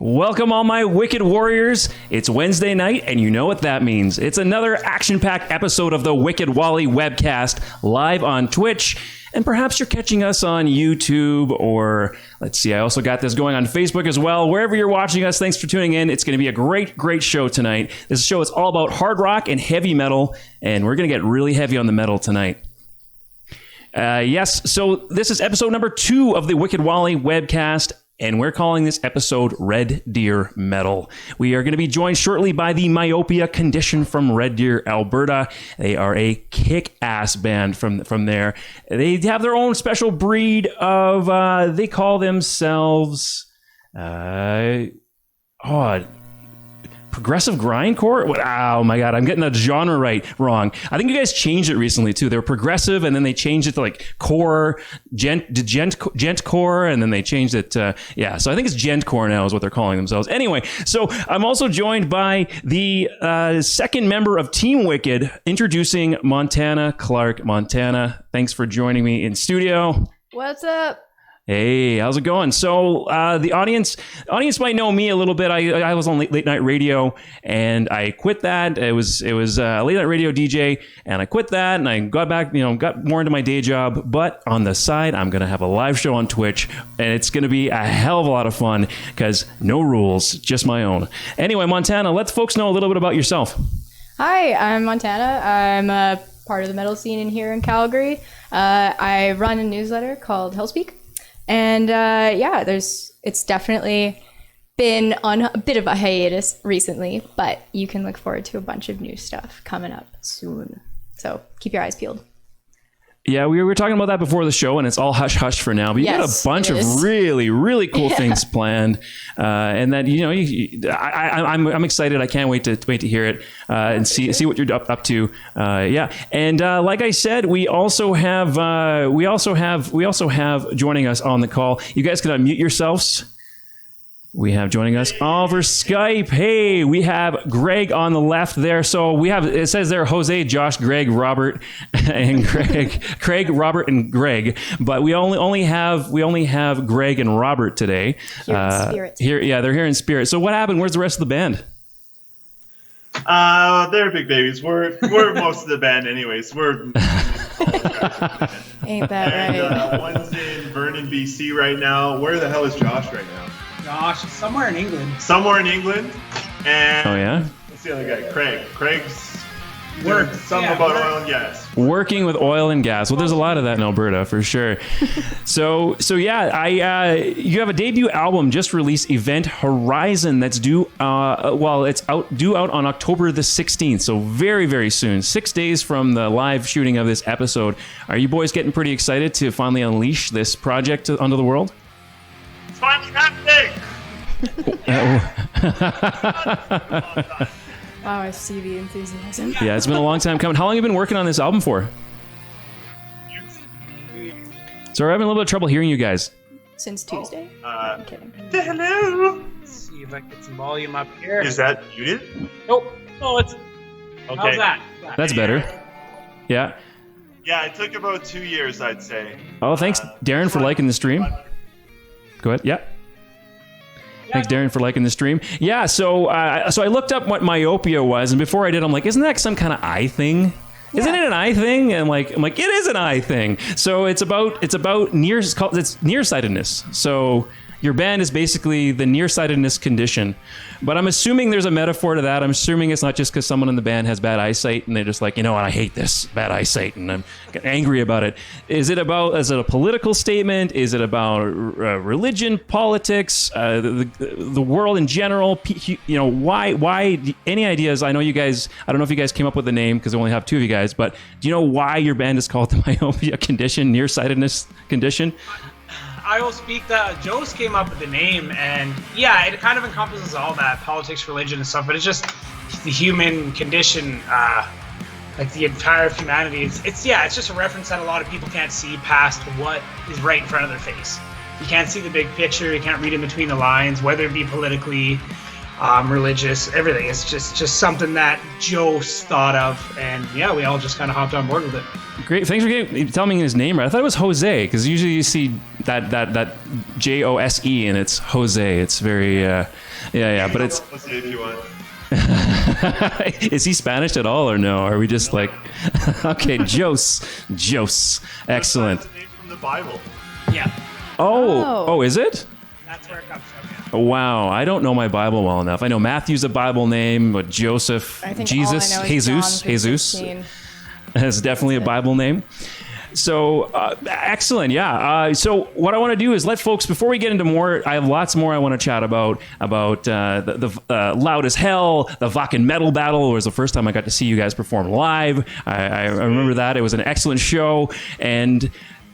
Welcome all my wicked warriors. It's Wednesday night and you know what that means. It's another action-packed episode of the Wicked Wally webcast live on Twitch. And perhaps you're catching us on YouTube or let's see, I also got this going on Facebook as well. Wherever you're watching us, thanks for tuning in. It's going to be a great show tonight. This show is all about hard rock and heavy metal, and we're going to get really heavy on the metal tonight. Yes, so this is episode number 2 of the Wicked Wally webcast. And we're calling this episode Red Deer Metal. We are going to be joined shortly by the Myopia Condition from Red Deer, Alberta. They are a kick-ass band from there. They have their own special breed of, they call themselves, progressive grindcore? Oh my god, I'm getting the genre wrong. I think you guys changed it recently too. They were progressive and then they changed it to like core, DjentCore, and then they changed it to, so I think it's DjentCore now is what they're calling themselves. Anyway, so I'm also joined by the second member of Team Wicked, introducing Montanna Clark. Montana, thanks for joining me in studio. What's up? Hey, how's it going? So the audience might know me a little bit. I was on late night radio and I quit that. It was a late night radio DJ and I quit that and I got back, got more into my day job. But on the side, I'm going to have a live show on Twitch and it's going to be a hell of a lot of fun because no rules, just my own. Anyway, Montana, let folks know a little bit about yourself. Hi, I'm Montana. I'm a part of the metal scene in here in Calgary. I run a newsletter called Hellspeak. And it's definitely been on a bit of a hiatus recently, but you can look forward to a bunch of new stuff coming up soon. So keep your eyes peeled. Yeah, we were talking about that before the show, and it's all hush hush for now. But you got a bunch of really cool things planned, and that I'm excited. I can't wait to hear it and see what you're up to. And like I said, we also have joining us on the call. You guys can unmute yourselves. We have joining us over Skype. Hey, we have Greg on the left there. So it says there, Jose, Josh, Greg, Robert, and Greg. Craig, Robert, and Greg. But we only have Greg and Robert today. Here in spirit. They're here in spirit. So what happened? Where's the rest of the band? They're big babies. We're most of the band anyways. We're ain't that right? One's in Vernon, BC right now. Where the hell is Josh right now? Josh, somewhere in England. And what's the other guy? Craig's doing something about oil and gas. Working with oil and gas. Well, there's a lot of that in Alberta for sure. So you have a debut album just released, Event Horizon, that's due out on October the 16th. So very, very soon. 6 days from the live shooting of this episode. Are you boys getting pretty excited to finally unleash this project onto the world? It's finally happening! Wow, I see the enthusiasm. Yeah, it's been a long time coming. How long have you been working on this album for? Sorry, I'm having a little bit of trouble hearing you guys. Since Tuesday? I'm kidding. Hello! Let's see if I get some volume up here. Is that muted? Nope. Oh, it's... Okay. How's that? That's better. Yeah. Yeah, it took about 2 years, I'd say. Oh, thanks, Darren, for liking the stream. Go ahead. Yeah. Thanks, Darren, for liking the stream. Yeah, so I looked up what myopia was, and before I did, I'm like, isn't that some kind of eye thing? Yeah. Isn't it an eye thing? And I'm like, it is an eye thing. So it's nearsightedness. So your band is basically the nearsightedness condition. But I'm assuming there's a metaphor to that. I'm assuming it's not just because someone in the band has bad eyesight and they're just like, you know what, I hate this bad eyesight and I'm angry about it. Is it a political statement? Is it about religion, politics, the world in general? Why? Any ideas? I know you guys, I don't know if you guys came up with the name because I only have two of you guys, but do you know why your band is called the Myopia Condition, nearsightedness condition? I will speak that Joe's came up with the name, and yeah, it kind of encompasses all that politics, religion, and stuff. But it's just the human condition, like the entire of humanity. It's just a reference that a lot of people can't see past what is right in front of their face. You can't see the big picture. You can't read in between the lines, whether it be politically, religious, everything. It's just something that Joe thought of, and yeah, we all just kind of hopped on board with it. Great, thanks for telling me his name right. I thought it was Jose, because usually you see that Jose and it's Jose. It's very but it's. Jose if you want. Is he Spanish at all or no? Are we just like okay, Jose, excellent. That's a name from the Bible. Yeah, Oh, is it? that's where it comes from. Yeah. Wow, I don't know my Bible well enough. I know Matthew's a Bible name, but Joseph, I think Jesus, all I know is Jesus John 3:16. is definitely a Bible name. So excellent, yeah. So what I want to do is let folks, before we get into more, I have lots more I want to chat about the Loud as Hell, the Wacken Metal Battle. It was the first time I got to see you guys perform live. I remember that. It was an excellent show, and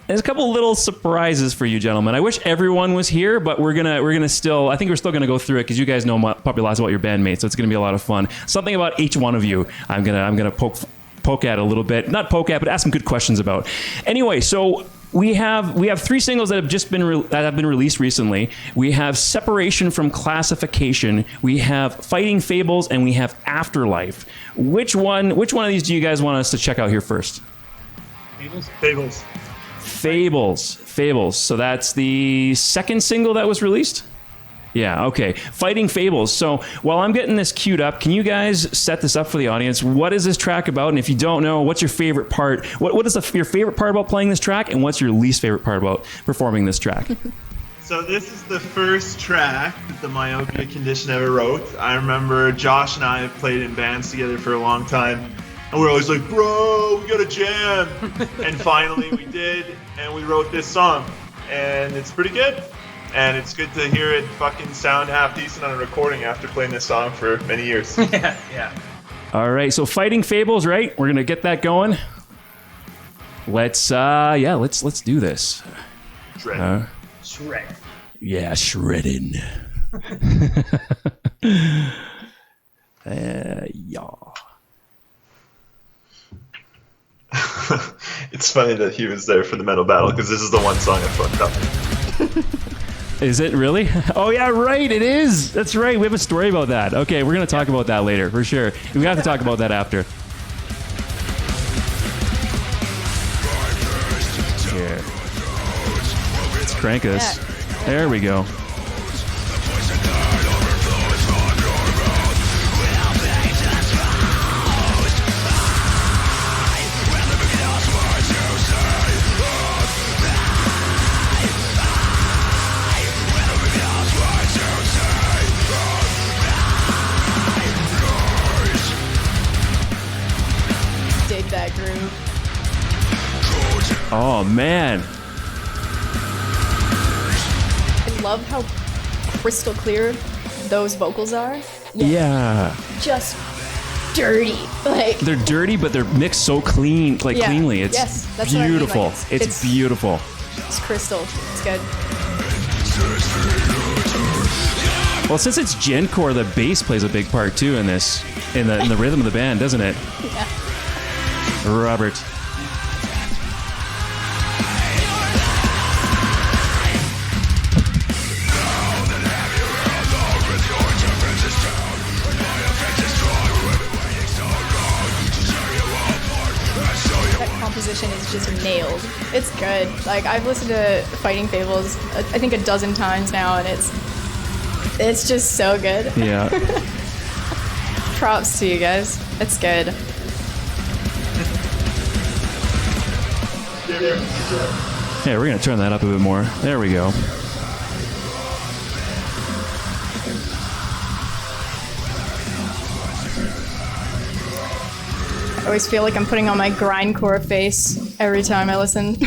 there's a couple little surprises for you gentlemen. I wish everyone was here, but we're gonna still, I think we're still gonna go through it because you guys know probably lots about your bandmates, so it's gonna be a lot of fun. Something about each one of you I'm gonna poke at a little bit. Not poke at, but ask some good questions about. Anyway, so we have three singles that have just been released recently. We have Separation from Classification, we have Fighting Fables, and we have Afterlife. Which one of these do you guys want us to check out here first? Fables. So that's the second single that was released? Yeah, okay. Fighting Fables. So while I'm getting this queued up, can you guys set this up for the audience? What is this track about? And if you don't know, what's your favorite part? What is your favorite part about playing this track? And what's your least favorite part about performing this track? So this is the first track that the Myopia Condition ever wrote. I remember Josh and I have played in bands together for a long time. And we're always like, bro, we gotta jam. And finally we did, and we wrote this song. And it's pretty good. And it's good to hear it fucking sound half decent on a recording after playing this song for many years. Yeah. All right, so Fighting Fables, right? We're gonna get that going. Let's do this. Shred. Shred. Yeah, shredding. Yeah. It's funny that he was there for the metal battle because this is the one song I fucked up. Is it really? Oh yeah, right. It is. That's right. We have a story about that. Okay, we're gonna talk about that later for sure. We have to talk about that after. Here. Let's crank this. There we go. Dig that groove. Oh man. I love how crystal clear those vocals are. Yeah. Just dirty. Like They're dirty, but they're mixed so clean, like Yeah. cleanly. It's Yes, that's what I mean, beautiful. like, it's beautiful. it's crystal. It's good. Well, since it's DjentCore, the bass plays a big part too in this, in the rhythm of the band, doesn't it? Yeah. Robert. That composition is just nailed. It's good. Like I've listened to Fighting Fables I think a dozen times now, and it's just so good. Yeah. Props to you guys. It's good. Yeah, we're gonna turn that up a bit more. There we go. I always feel like I'm putting on my grindcore face every time I listen.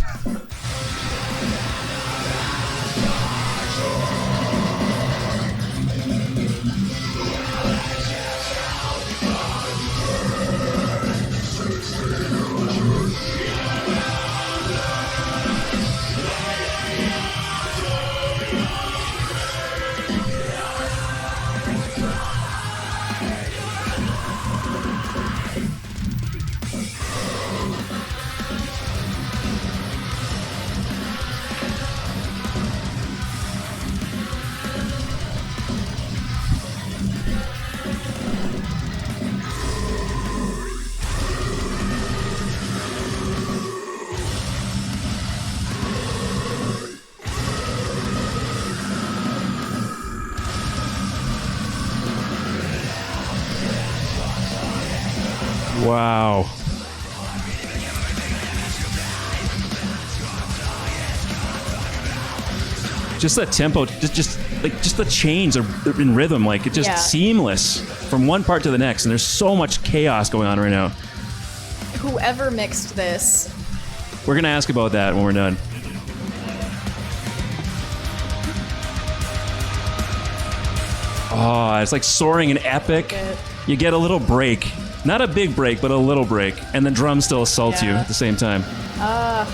Wow. Just that tempo, just the chains are in rhythm, like it's just seamless from one part to the next, and there's so much chaos going on right now. Whoever mixed this. We're gonna ask about that when we're done. Oh, it's like soaring and epic. You get a little break. Not a big break, but a little break. And the drum still assaults you at the same time. I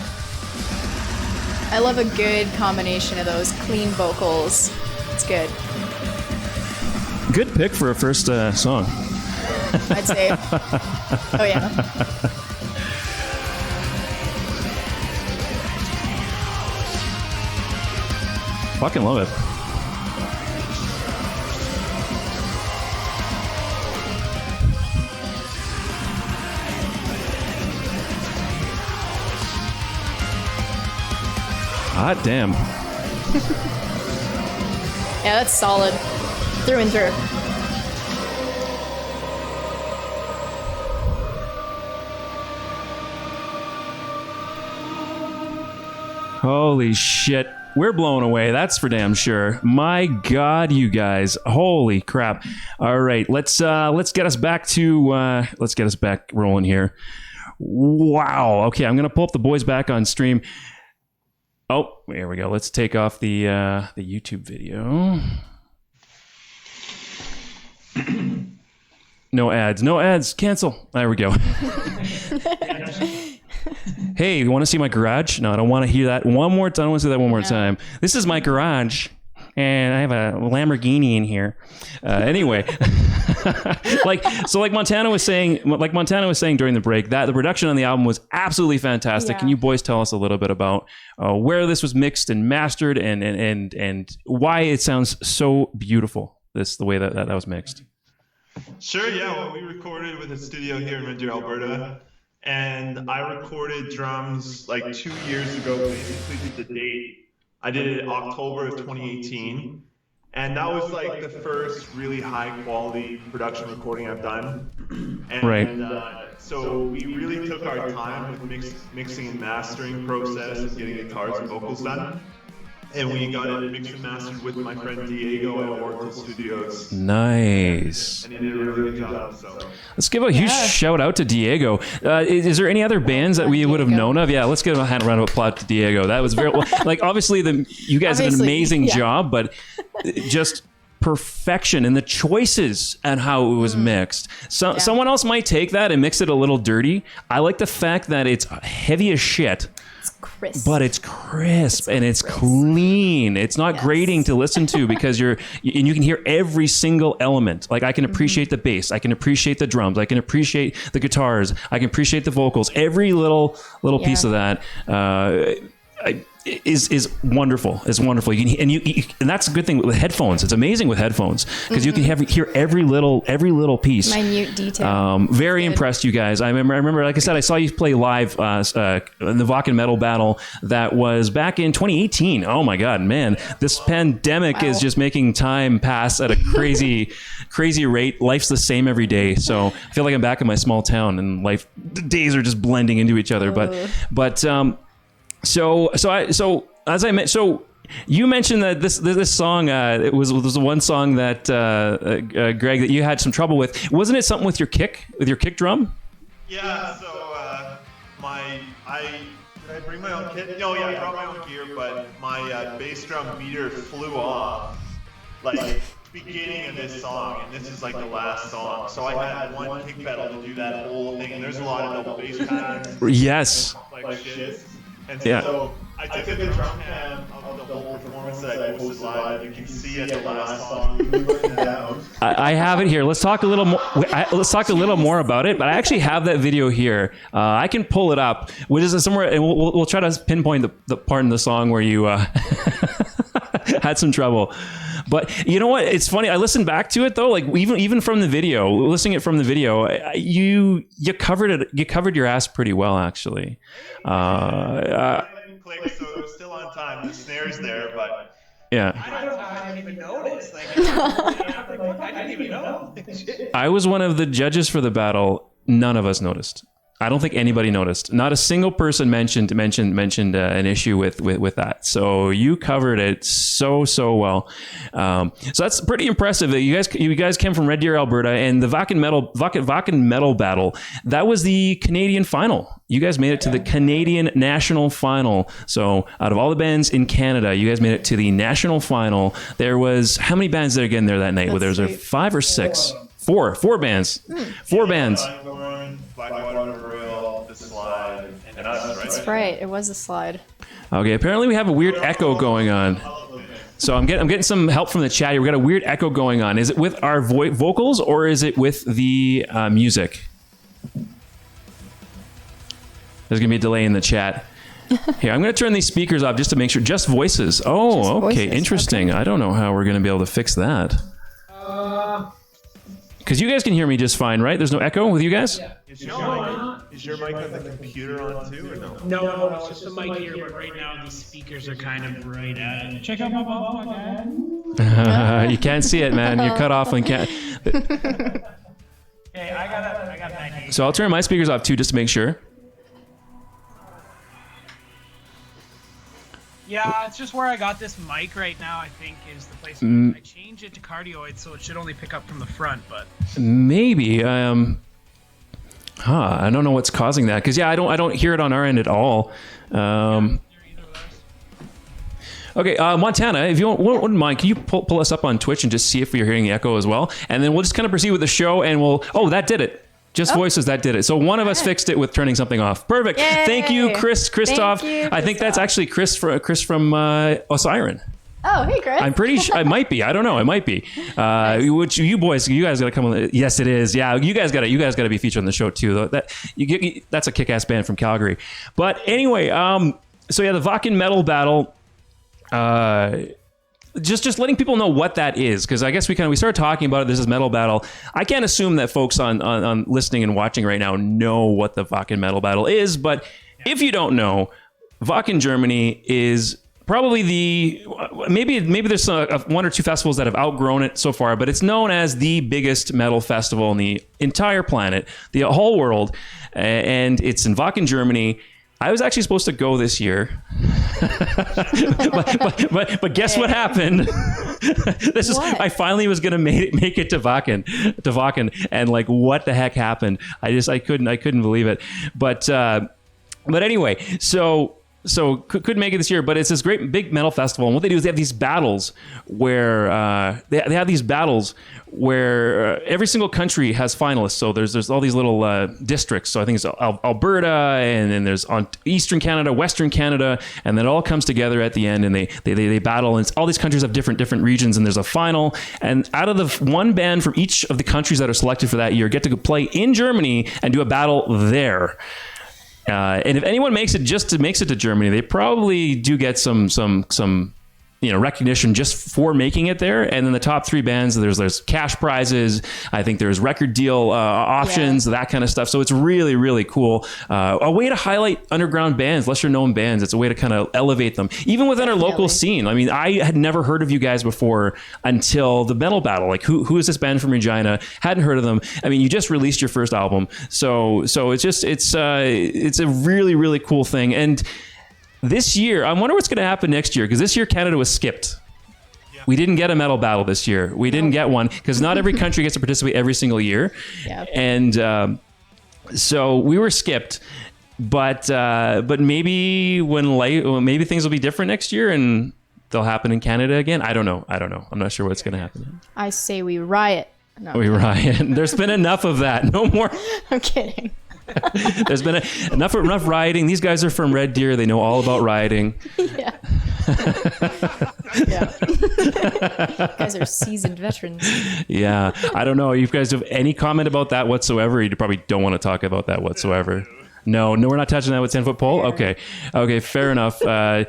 love a good combination of those clean vocals. It's good. Good pick for a first song. I'd say. Oh, yeah. Fucking love it. Hot damn. Yeah, that's solid. Through and through. Holy shit. We're blown away. That's for damn sure. My God, you guys. Holy crap. All right. Let's get us back rolling here. Wow. Okay, I'm going to pull up the boys back on stream. Oh, here we go. Let's take off the YouTube video. No ads. No ads. Cancel. There we go. Hey, you want to see my garage? No, I don't want to hear that one more time. I don't want to see that one more time. This is my garage, and I have a Lamborghini in here. Anyway, like Montanna was saying during the break, that the production on the album was absolutely fantastic. Yeah. Can you boys tell us a little bit about where this was mixed and mastered, and why it sounds so beautiful? The way that was mixed. Sure, yeah. Well, we recorded with a studio here in Red Deer, Alberta. And I recorded drums like 2 years ago, basically to the date. I did it in October of 2018. And that was like the first really high quality production recording I've done. And, right. So we really took our time with mixing and mastering process and getting guitars and vocals done. And we got it mixed and mastered with my friend Diego at Oracle Studios. Nice. And he did a really good job. So let's give a huge shout out to Diego. Is there any other bands that we would have known of? Yeah, let's give a round of applause to Diego. That was very like obviously you guys did an amazing job, but just perfection in the choices and how it was mixed. Someone else might take that and mix it a little dirty. I like the fact that it's heavy as shit. Crisp. But it's crisp and it's clean. It's not grating to listen to because you can hear every single element. Like I can appreciate the bass, I can appreciate the drums, I can appreciate the guitars, I can appreciate the vocals. Every little piece of that is wonderful. It's wonderful. You can, and that's a good thing with headphones. It's amazing with headphones because you can hear every little piece. Minute detail. Very impressed, you guys. I remember, like I said, I saw you play live in the Wacken Metal Battle that was back in 2018. Oh my God, man! This pandemic is just making time pass at a crazy rate. Life's the same every day, so I feel like I'm back in my small town, and the days are just blending into each other. So as I mentioned, so you mentioned that this song it was the one song that Greg, that you had some trouble with. Wasn't it something with your kick drum? Yeah, so did I bring my own kit? No, yeah, I brought my own gear, but my bass drum meter flew off, like, beginning of this song, and this is like the last song. So I had one kick pedal to do that whole thing, and there's a lot of double bass patterns. Yes. Like shit. And Yeah. so I took the drum cam of the whole performance that I posted live. You can see at the last song. I have it here. Let's talk a little more. Let's talk a little more about it. But I actually have that video here. I can pull it up, which is somewhere, and we'll try to pinpoint the part in the song where you had some trouble. But you know what? It's funny. I listened back to it though. Like even from the video, listening it from the video, you covered it. You covered your ass pretty well, actually. Click, so it was still on time. The snare's there, but yeah. I didn't even notice. I didn't even know. I was one of the judges for the battle. None of us noticed. I don't think anybody noticed. Not a single person mentioned an issue with that. So you covered it so well. So that's pretty impressive. That you guys came from Red Deer, Alberta, and the Vakken Metal battle. That was the Canadian final. You guys made it to the Canadian national final. So out of all the bands in Canada, you guys made it to the national final. There was how many bands there again there that night? There was 5 or 6. Four bands. Four bands. Blackwater, The Slide, and us, right? That's right. It was a slide. Okay, apparently we have a weird echo going on. So I'm getting some help from the chat here. We got a weird echo going on. Is it with our vocals or is it with the music? There's gonna be a delay in the chat. Here, I'm gonna turn these speakers off just to make sure. Just voices. Oh, Just okay, voices. interesting. Okay. I don't know how we're gonna be able to fix that. Because you guys can hear me just fine, right? There's no echo with you guys? Yeah. Is your mic on the computer on too, or no? No, it's just the mic here, but right now these speakers are kind of right at it. Check out my ball again. You can't see it, man. You're cut off and can't. Hey, I got that here. So I'll turn my speakers off too, just to make sure. Yeah, it's just where I got this mic right now, I think, is the place. I changed it to cardioid, so it should only pick up from the front, but... Maybe. I don't know what's causing that. Because, yeah, I don't hear it on our end at all. Okay, Montana, if you wouldn't mind, can you pull us up on Twitch and just see if we're hearing the echo as well? And then we'll just kind of proceed with the show, and we'll... Oh, that did it. Just voices, that did it. So one of us fixed it with turning something off. Perfect. Yay. Thank you, Christoph. Thank you, I think that's actually Chris from Osiren. Oh, hey, Chris. I'm pretty sure it might be. I don't know. It might be. Which you boys, you guys got to come on. Yes, it is. Yeah, you guys got to be featured on the show too. That's a kick-ass band from Calgary. But anyway, so yeah, the Vakken Metal battle. Just letting people know what that is, because I guess we started talking about it. This is metal battle. I can't assume that folks on listening and watching right now know what the Vakken Metal battle is, but if you don't know, Vakken, Germany is probably maybe there's one or two festivals that have outgrown it so far, but it's known as the biggest metal festival in the entire planet, the whole world, and it's in Vakken, Germany. I was actually supposed to go this year, but guess what happened? I finally was gonna make it to Vakken, and like, what the heck happened? I couldn't believe it. But anyway, so couldn't make it this year, but it's this great big metal festival, and what they do is they have these battles where every single country has finalists. So there's all these little districts. So I think it's Alberta, and then there's on Eastern Canada, Western Canada, and then it all comes together at the end, and they battle. And all these countries have different regions, and there's a final. And out of the one band from each of the countries that are selected for that year get to play in Germany and do a battle there. And if anyone makes it to Germany, they probably do get some recognition just for making it there. And then the top 3 bands, there's cash prizes. I think there's record deal options, that kind of stuff. So it's really, really cool. A way to highlight underground bands, lesser known bands. It's a way to kind of elevate them, even within our local scene. I mean, I had never heard of you guys before until the metal battle. Like, who is this band from Regina? Hadn't heard of them. I mean, you just released your first album, so it's a really, really cool thing. And this year, I wonder what's going to happen next year, because this year Canada was skipped. Yeah. We didn't get a metal battle this year. We didn't get one because not every country gets to participate every single year. Yep. And So we were skipped, but maybe maybe things will be different next year and they'll happen in Canada again. I don't know. I'm not sure what's going to happen. I say we riot. No. We riot. There's been enough of that. No more. I'm kidding. There's been enough rioting. These guys are from Red Deer. They know all about rioting. Yeah. Yeah. You guys are seasoned veterans. Yeah. I don't know. You guys have any comment about that whatsoever? You probably don't want to talk about that whatsoever. No, we're not touching that with 10-foot pole. Okay, fair enough. All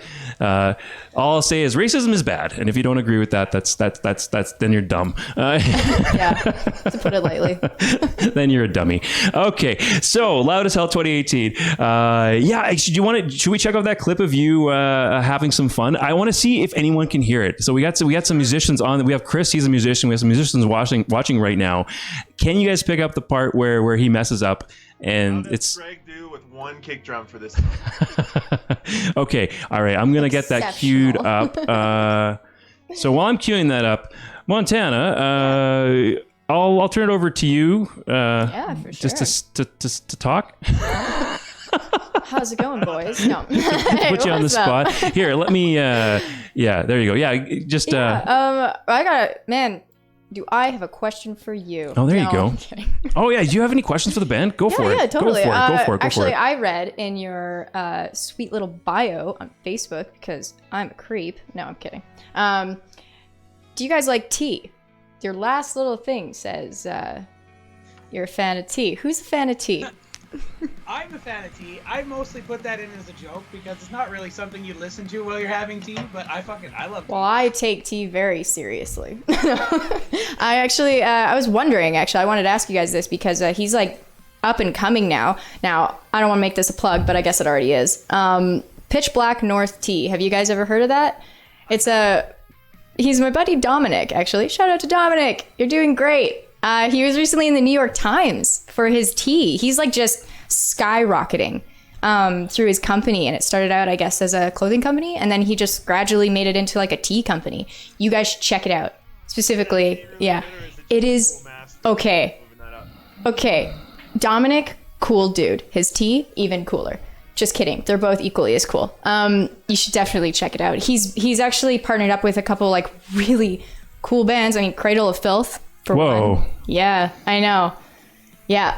I'll say is racism is bad, and if you don't agree with that, that's then you're dumb. Yeah, to put it lightly. Then you're a dummy. Okay, so Loud as Hell 2018. Should we check out that clip of you having some fun? I want to see if anyone can hear it. So we got some musicians on. We have Chris. He's a musician. We have some musicians watching right now. Can you guys pick up the part where he messes up? And it's Greg do with one kick drum for this. Okay, all right. I'm gonna get that queued up. So while I'm queuing that up, Montanna, I'll turn it over to you. Yeah, for sure. Just to talk. How's it going, boys? No. Put you on the spot. Here, let me. Yeah, there you go. Yeah, just. Do I have a question for you? Oh, there you go. I'm kidding. Oh, yeah. Do you have any questions for the band? Go for it. Yeah, totally. Go for it. Actually, I read in your sweet little bio on Facebook, because I'm a creep. No, I'm kidding. Do you guys like tea? Your last little thing says you're a fan of tea. Who's a fan of tea? I'm a fan of tea. I mostly put that in as a joke because it's not really something you listen to while you're having tea, but I love tea. Well, I take tea very seriously. I was wondering, I wanted to ask you guys this because he's like up and coming now. Now, I don't want to make this a plug, but I guess it already is. Pitch Black North Tea. Have you guys ever heard of that? He's my buddy Dominic, actually. Shout out to Dominic. You're doing great. He was recently in the New York Times for his tea. He's like just skyrocketing through his company. And it started out, I guess, as a clothing company. And then he just gradually made it into like a tea company. You guys should check it out. Specifically, yeah. It is, okay. Okay. Dominic, cool dude. His tea, even cooler. Just kidding. They're both equally as cool. You should definitely check it out. He's actually partnered up with a couple like really cool bands. I mean, Cradle of Filth. Whoa. One. Yeah, I know. Yeah.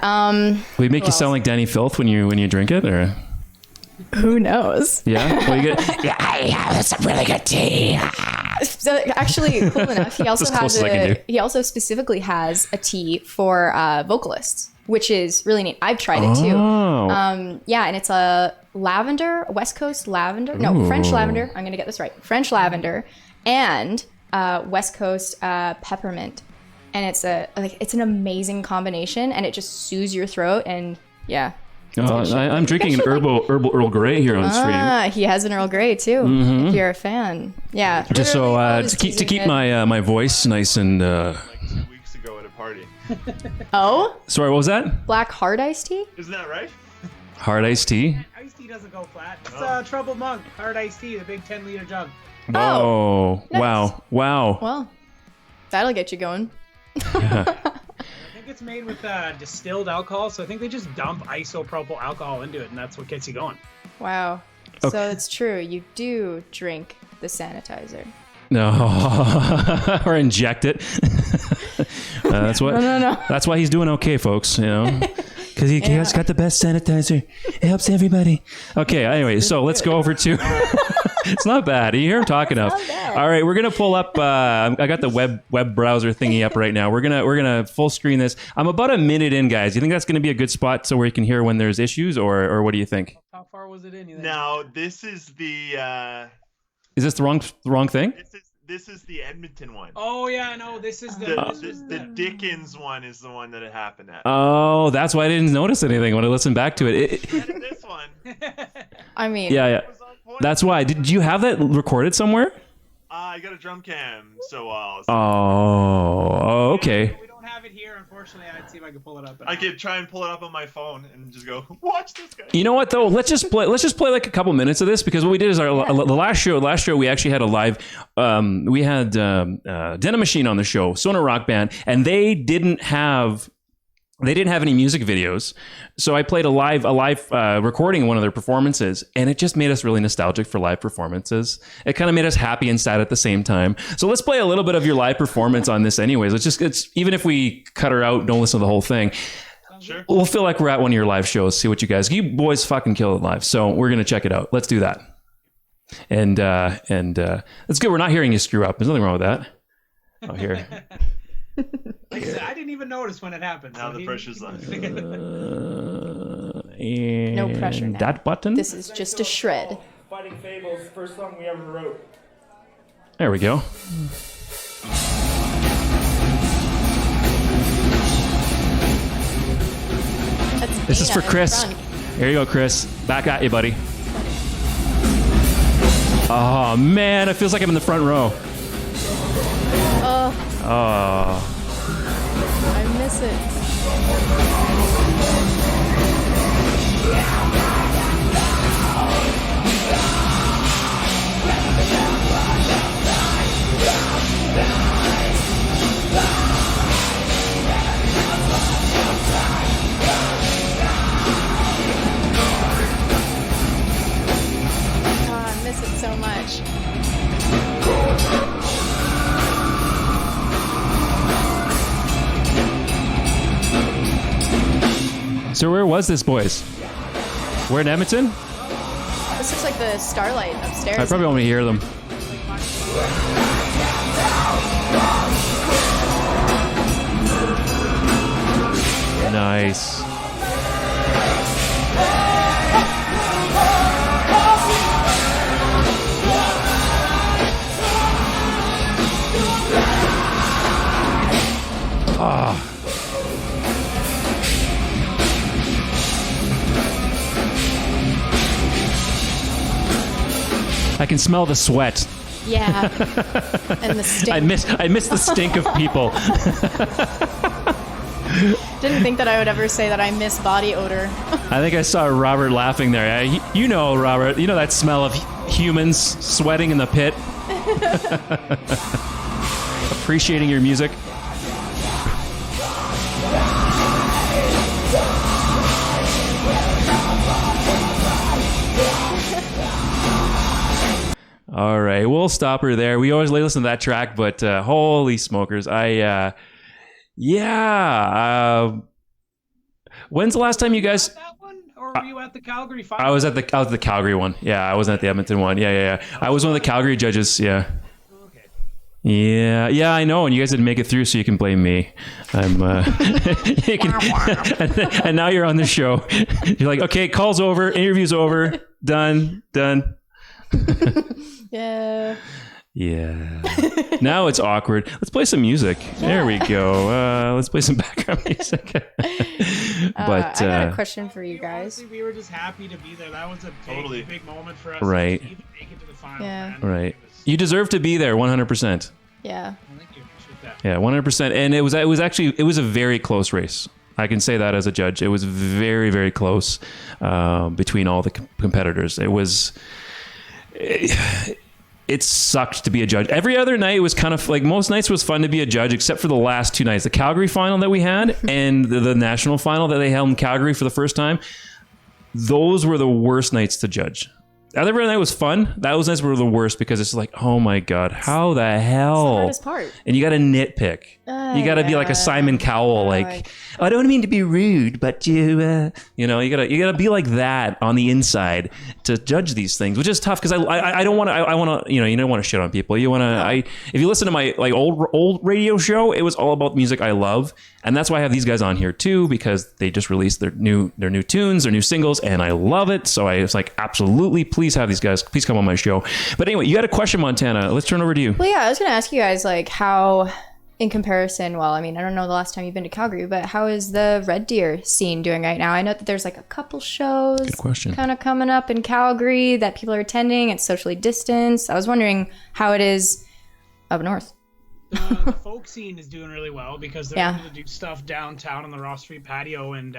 Will it make you sound like Danny Filth when you drink it, or? Who knows? Yeah. Well, you get. Yeah, I have some really good tea. So actually, cool enough. He also specifically has a tea for vocalists, which is really neat. I've tried it too. Yeah, and it's a West Coast lavender. No, French lavender. I'm gonna get this right. French lavender and West Coast peppermint. And it's an amazing combination, and it just soothes your throat. And yeah, I'm drinking an herbal Earl Grey here on stream. He has an Earl Grey too. Mm-hmm. If you're a fan, yeah. Just so to keep my voice nice and. Like 2 weeks ago at a party. Oh. Sorry, what was that? Black hard iced tea. Isn't that right? Hard iced tea. Iced tea doesn't go flat. It's Troubled Monk hard iced tea, the big 10-liter jug. Oh, nice. Wow. Well, that'll get you going. I think it's made with distilled alcohol, so I think they just dump isopropyl alcohol into it, and that's what gets you going. Wow. Okay. So it's true. You do drink the sanitizer. No, or inject it. That's what. No. That's why he's doing okay, folks. You know, because he has got the best sanitizer. It helps everybody. Okay. Anyway, so let's go over to. It's not bad. You hear him talk enough. All right, we're gonna pull up. I got the web browser thingy up right now. We're gonna full screen this. I'm about a minute in, guys. You think that's gonna be a good spot so where you can hear when there's issues, or what do you think? How far was it in? You think? Now this is the. Is this the wrong thing? This is the Edmonton one. Oh yeah, no. This is the Dickens one is the one that it happened at. Oh, that's why I didn't notice anything when I listened back to it. This one. I mean. Yeah. That's why. Did you have that recorded somewhere? I got a drum cam, so okay. We don't have it here, unfortunately. I'd see if I could pull it up. I could try and pull it up on my phone and just go, watch this guy. You know what though? Let's just play like a couple minutes of this, because what we did is the last show we actually had a live. We had Denim Machine on the show, Sona Rock Band, and they didn't have they didn't have any music videos, so I played a live recording of one of their performances, and it just made us really nostalgic for live performances. It kind of made us happy and sad at the same time. So let's play a little bit of your live performance on this, anyways. It's even if we cut her out, don't listen to the whole thing. Sure. We'll feel like we're at one of your live shows. See what you boys fucking kill it live. So we're gonna check it out. Let's do that. And that's good. We're not hearing you screw up. There's nothing wrong with that. Oh, here. Like I said, I didn't even notice when it happened. Now the pressure's on. No pressure now. That button? This is just a shred. Fighting Fables, first song we ever wrote. There we go. This is for Chris. Here you go, Chris. Back at you, buddy. Oh, man. It feels like I'm in the front row. Oh. I miss it. I miss it so much. So where was this, boys? We're in Edmonton? This looks like the starlight upstairs. I probably won't hear them. Nice. Ah. I can smell the sweat. Yeah. And the stink. I miss the stink of people. Didn't think that I would ever say that I miss body odor. I think I saw Robert laughing there. You know, Robert, you know that smell of humans sweating in the pit. Appreciating your music. All right, we'll stop her there. We always listen to that track, but holy smokers, when's the last time you guys? That one, or were you at the Calgary final? I was at the Calgary one. Yeah, I wasn't at the Edmonton one. Yeah. I was one of the Calgary judges. Yeah. Okay. Yeah, I know. And you guys didn't make it through, so you can blame me. I'm. And now you're on the show. You're like, okay, call's over, interview's over, done. Yeah. Yeah. Now it's awkward. Let's play some music. Yeah. There we go. Let's play some background music. But I got a question for you guys. Honestly, we were just happy to be there. That was a big moment for us. Right. To even make it to the final. Yeah. Man. Right. You deserve to be there 100%. Yeah. Thank you. Appreciate that. Yeah, 100%. And it was a very close race. I can say that as a judge. It was very, very close between all the competitors. It sucked to be a judge. Every other night was kind of like, most nights was fun to be a judge, except for the last two nights. The Calgary final that we had and the national final that they held in Calgary for the first time. Those were the worst nights to judge. Every night was fun. Those nights were the worst because it's like, oh my God, how the hell? It's the hardest part. And you got to nitpick. You got to be like a Simon Cowell, like, I don't mean to be rude, but you gotta be like that on the inside to judge these things, which is tough because I don't want to. I want to, you don't want to shit on people. You want to. If you listen to my like old radio show, it was all about music I love, and that's why I have these guys on here too, because they just released their new tunes, their new singles, and I love it. So I was like, absolutely, please have these guys. Please come on my show. But anyway, you had a question, Montana. Let's turn over to you. Well, yeah, I was gonna ask you guys like how. In comparison, well, I mean, I don't know the last time you've been to Calgary, but how is the Red Deer scene doing right now? I know that there's like a couple shows Good question. kind of coming up in Calgary that people are attending. It's socially distanced. I was wondering how it is up north. The folk scene is doing really well because they're able to do stuff downtown on the Ross Street patio and,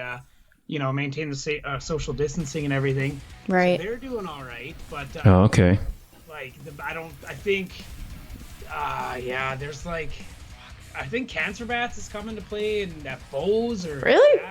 maintain the social distancing and everything. Right. So they're doing all right, but there's like, I think Cancer Bats is coming to play in Bose or Really?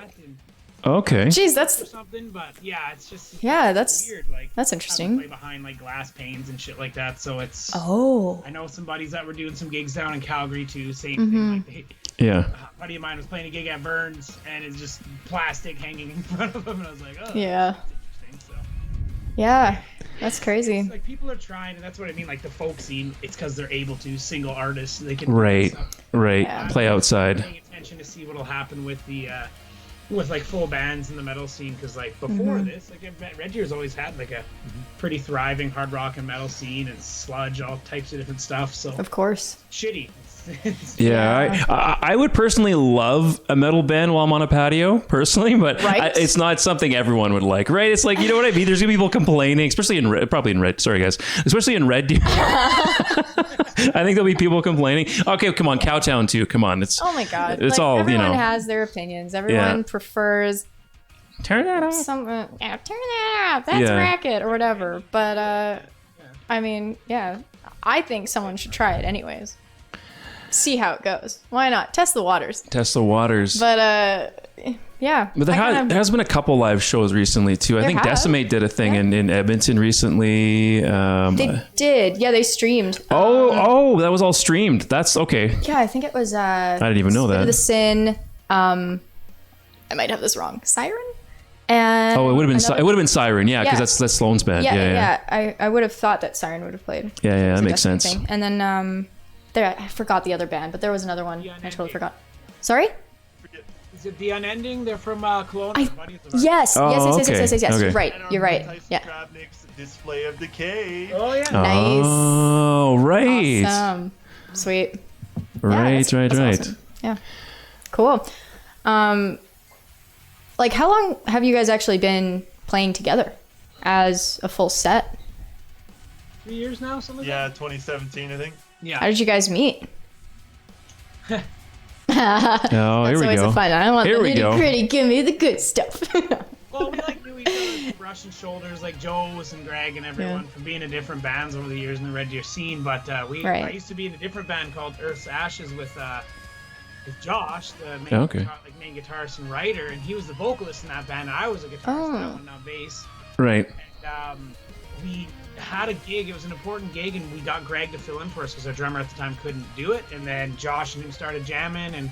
Okay. Jeez, or that's something. But yeah, it's just that's weird. Like that's having to interesting. play behind like glass panes and shit like that. So it's. Oh. I know some buddies that were doing some gigs down in Calgary too. Same Mm-hmm. thing. Like Yeah. a buddy of mine was playing a gig at Burns, and it's just plastic hanging in front of him, and I was like, oh, Yeah. that's interesting. So. Yeah. That's crazy. It's like people are trying, and that's what I mean. Like the folk scene, it's because they're able to. Single artists, they can. Right. Right. Yeah. Play outside. Paying attention to see what'll happen with the. With like full bands in the metal scene, because like before this, like Red Deer's always had like a pretty thriving hard rock and metal scene and sludge, all types of different stuff. So Of course. shitty. Yeah, I would personally love a metal band while I'm on a patio, personally, but Right. it's not something everyone would like, right? It's like, you know what I mean? There's gonna be people complaining, especially probably in Red. Sorry, guys, especially in Red Deer. I think there'll be people complaining. Okay, come on, Cowtown too. Come on, it's Oh my god. It's like, all, you everyone know. has their opinions. Everyone prefers turn that off. some turn that off. That's Yeah. racket or whatever. But I mean, yeah. I think someone should try it anyways. See how it goes. Why not? Test the waters. Test the waters. But yeah. But there has been a couple live shows recently too. I think have. Decimate did a thing in Edmonton recently. They did. Yeah, they streamed. Oh, that was all streamed. That's okay. Yeah, I think it was I didn't even know that. The Sin. I might have this wrong. Siren? And Oh, it would have been Siren, yeah, because Yeah. that's Sloan's band. Yeah. I would have thought that Siren would have played. Yeah, It was that a makes Destiny sense. thing. And then there, I forgot the other band, but there was another one. I totally forgot. Sorry? Is it The Unending? They're from Cologne. Buddies of ours. Yes. Oh, yes. okay. You're Okay. right. You're right. Tyson Yeah. Krabnick's Display of Decay. Oh yeah. Nice. Oh, right. Sweet. Right, that's right. awesome. Yeah. Cool. Like, how long have you guys actually been playing together as a full set? 3 years now, something like Yeah, 2017, I think. that? Yeah. How did you guys meet? Oh, That's here we always go. a fun. I want Here the we go. nitty gritty. Give me the good stuff. Well, we like knew each other, brushing shoulders, like Joe's and Greg and everyone from being in different bands over the years in the Red Deer scene. But I Right. used to be in a different band called Earth's Ashes with Josh, the main, Okay. main guitarist and writer, and he was the vocalist in that band. And I was a guitarist Oh. in that one, not bass. Right. And we had a gig. It was an important gig, and we got Greg to fill in for us because our drummer at the time couldn't do it. And then Josh and him started jamming, and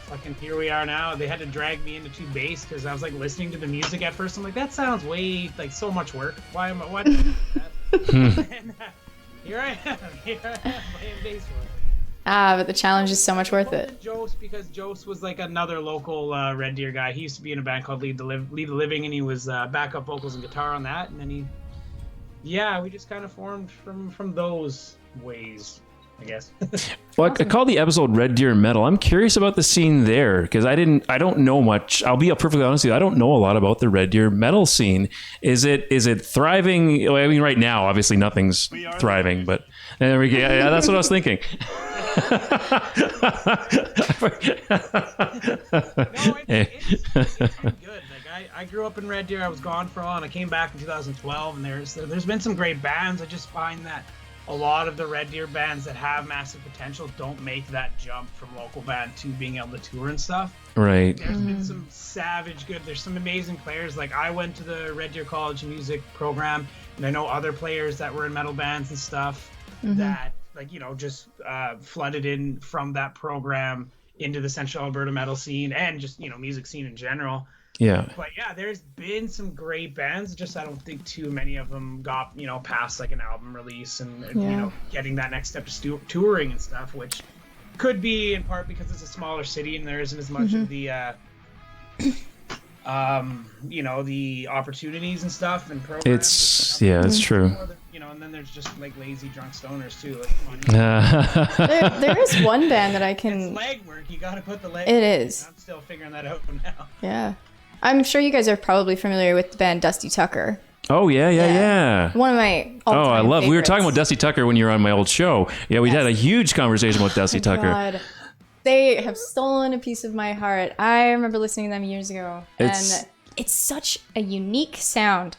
fucking here we are now. They had to drag me into two bass because I was like listening to the music at first. I'm like, that sounds way like so much work. Why am I doing that? And here I am playing bass for it. But the challenge is so much worth it. Jose, because Jose was like another local Red Deer guy. He used to be in a band called Lead the Living, and he was backup vocals and guitar on that. And then we just kind of formed from those ways, I guess. Well, I called the episode Red Deer Metal. I'm curious about the scene there because I don't know much. I'll be perfectly honest with you. I don't know a lot about the Red Deer metal scene. Is it thriving? I mean, right now, obviously nothing's thriving, but there we go. Yeah, that's what I was thinking. No, it's been good. Like I grew up in Red Deer. I was gone for a while, and I came back in 2012. And there's been some great bands. I just find that a lot of the Red Deer bands that have massive potential don't make that jump from local band to being able to tour and stuff. Right. There's been some savage good. There's some amazing players. Like I went to the Red Deer College of Music program, and I know other players that were in metal bands and stuff that just flooded in from that program into the Central Alberta metal scene and just music scene in general. Yeah. But yeah, there's been some great bands. Just I don't think too many of them got past like an album release and getting that next step to touring and stuff, which could be in part because it's a smaller city and there isn't as much of the the opportunities and stuff and programs. That's true. And then there's just like lazy drunk stoners too. There is one band that I can. It's leg work. You got to put the leg. It is. I'm still figuring that out now. Yeah. I'm sure you guys are probably familiar with the band Dusty Tucker. Oh, yeah. One of my all-time Oh, I love. We were talking about favorites. Dusty Tucker when you were on my old show. Yeah, we had a huge conversation about Dusty Tucker. God. They have stolen a piece of my heart. I remember listening to them years ago. And it's such a unique sound.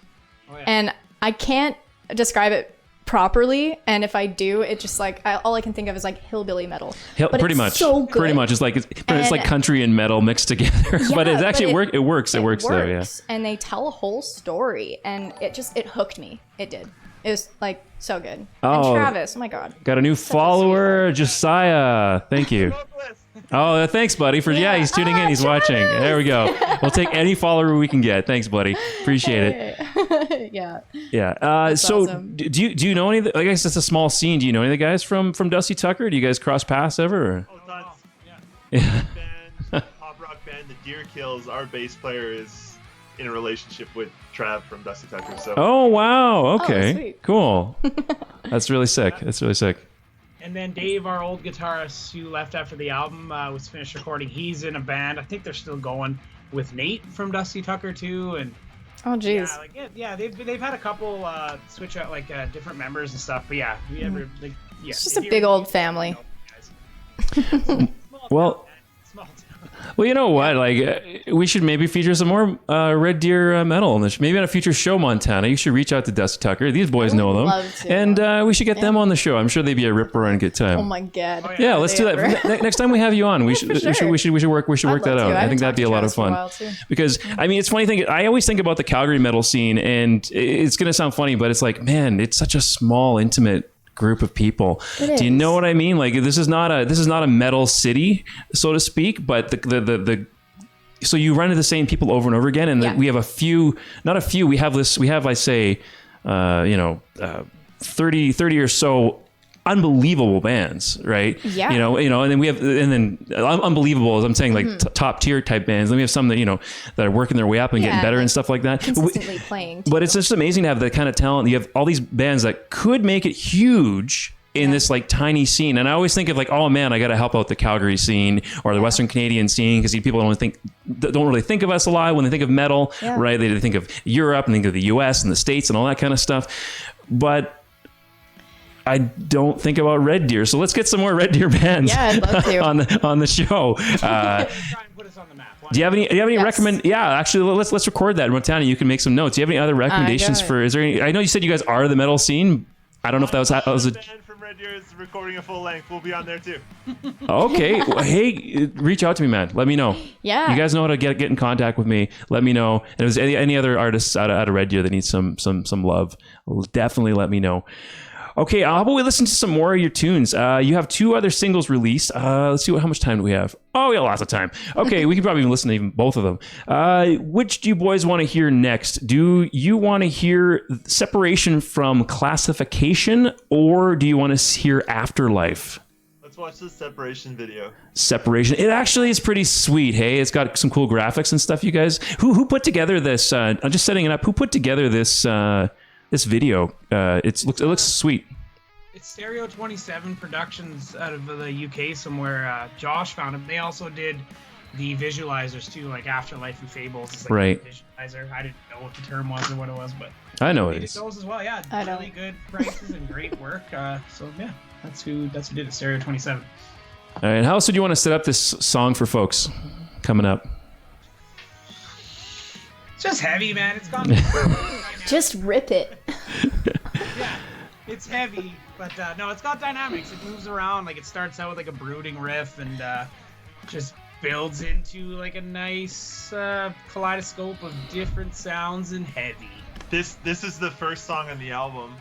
Oh, yeah. And I can't describe it properly, and if I do, it just like all I can think of is like hillbilly metal. But Pretty it's much. so good. Pretty much. It's like country and metal mixed together. Yeah, but it actually works. It works though. Yeah. And they tell a whole story, and it hooked me. It did. It was like so good. And Travis, oh my god, got a new follower, Josiah. Thank you. Oh, thanks, buddy. He's tuning in. He's watching. There we go. We'll take any follower we can get. Thanks, buddy. Appreciate it. Yeah. So, awesome. do you know any of the? I guess it's a small scene. Do you know any of the guys from Dusty Tucker? Do you guys cross paths ever? Or? Yeah. Pop rock band, the Deer Kills. Our bass player is in a relationship with Trav from Dusty Tucker. So. Oh wow. Okay. sweet. Cool. That's really sick. And then Dave, our old guitarist who left after the album was finished recording, he's in a band. I think they're still going with Nate from Dusty Tucker too. And Oh jeez. they've had a couple switch out different members and stuff. But It's just a big old family. Well. Small town. Well, you know what? Like, we should maybe feature some more Red Deer metal in this. Maybe on a future show, Montana. You should reach out to Dusty Tucker. These boys know them, love to. and we should get them on the show. I'm sure they'd be a rip roaring good time. Oh my god. Yeah, let's do that. Next time we have you on, we should work that out. I think that'd be a lot of fun. Because I mean, it's funny thing. I always think about the Calgary metal scene, and it's gonna sound funny, but it's like, man, it's such a small, intimate group of people. Do you know what I mean? Like, this is not a metal city, so to speak, but the so you run into the same people over and over again, and we have we have I say 30 or so unbelievable bands, right? Yeah. And then we have, unbelievable, as I'm saying, like top tier type bands. Then we have some that, that are working their way up and getting better and stuff like that. Consistently playing. But it's just amazing to have the kind of talent. You have all these bands that could make it huge in this like tiny scene. And I always think of like, oh man, I got to help out the Calgary scene or the Western Canadian scene, because people don't really think of us a lot when they think of metal, right? They think of Europe and think of the US and the States and all that kind of stuff. But I don't think about Red Deer, so let's get some more Red Deer bands. Yeah, I'd love to. on the show. Try and put us on the map. Do you have any recommend? Yeah, actually, let's record that. Montana, you can make some notes. Do you have any other recommendations for? Is there any? I know you said you guys are the metal scene. I don't know if that was a. band from Red Deer is recording a full length. We'll be on there too. Okay, well, hey, reach out to me, man. Let me know. Yeah, you guys know how to get in contact with me. Let me know. And if there's any other artists out of Red Deer that need some love, definitely let me know. Okay, how about we listen to some more of your tunes? You have 2 other singles released. Let's see how much time do we have? Oh, we got lots of time. Okay, we could probably even listen to even both of them. Which do you boys want to hear next? Do you want to hear Separation from Classification, or do you want to hear Afterlife? Let's watch the Separation video. Separation. It actually is pretty sweet. Hey, it's got some cool graphics and stuff. You guys, who put together this? I'm just setting it up. Who put together this? This video, it looks sweet. It's Stereo 27 Productions out of the UK somewhere. Josh found them. They also did the visualizers too, like Afterlife and Fables. It's like right. A visualizer. I didn't know what the term was or what it was, but I know they it did is. those as well. Yeah, really good prices and great work. So yeah, that's who did it. Stereo 27. All right, how else would you want to set up this song for folks coming up? It's just heavy, man. It's gone. Just rip it. Yeah, it's heavy, but no, it's got dynamics. It moves around. Like, it starts out with like a brooding riff and just builds into like a nice kaleidoscope of different sounds and heavy. This is the first song on the album,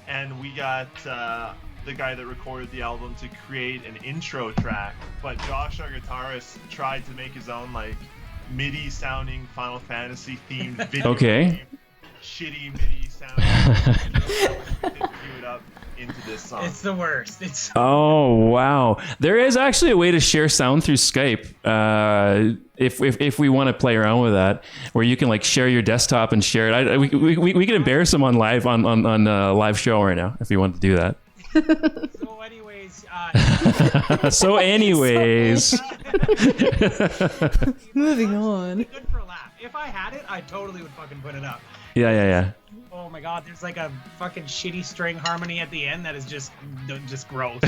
and we got the guy that recorded the album to create an intro track, but Josh, our guitarist, tried to make his own like MIDI sounding Final Fantasy themed video. Okay. Shitty MIDI sounding. Cue it up into this song. It's the worst. Oh wow! There is actually a way to share sound through Skype. If we want to play around with that, where you can like share your desktop and share it. We can embarrass them on live on live show right now if you want to do that. So anyways. Moving on. Good for a laugh. If I had it, I totally would fucking put it up. Yeah. Oh my god, there's like a fucking shitty string harmony at the end that is just gross.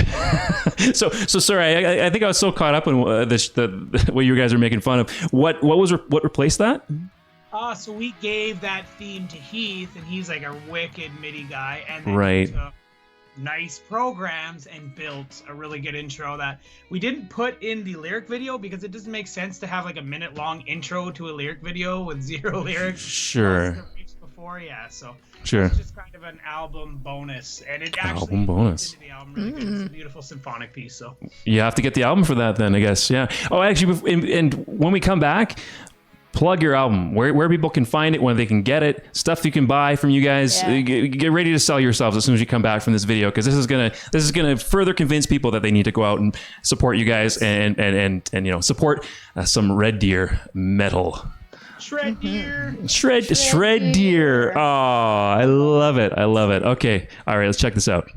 So sorry, I think I was so caught up in what you guys were making fun of. What replaced that? So we gave that theme to Heath, and he's like a wicked MIDI guy, and then Right. he took nice programs and built a really good intro that we didn't put in the lyric video because it doesn't make sense to have like a minute-long intro to a lyric video with 0 lyrics. Sure. Plus the riffs before, yeah. So Sure. it's just kind of an album bonus, and it actually Album bonus. fits into the album really good. It's a beautiful symphonic piece. So You have to get the album for that then, I guess. Yeah. Oh, actually, and when we come back, plug your album, where people can find it, when they can get it, stuff you can buy from you guys. Yeah. Get ready to sell yourselves as soon as you come back from this video, because this is gonna further convince people that they need to go out and support you guys and support some Red Deer metal. Shred Deer. Shred Deer. Oh, I love it. Okay. All right, let's check this out.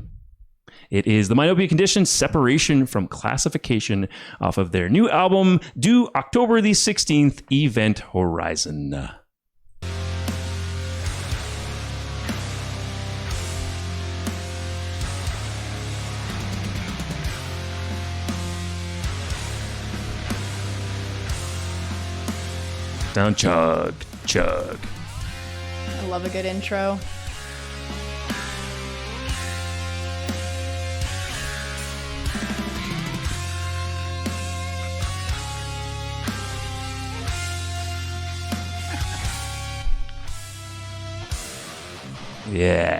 It is the Myopia Condition, Separation from Classification, off of their new album, due October the 16th, Event Horizon. Down, chug. I love a good intro. Yeah.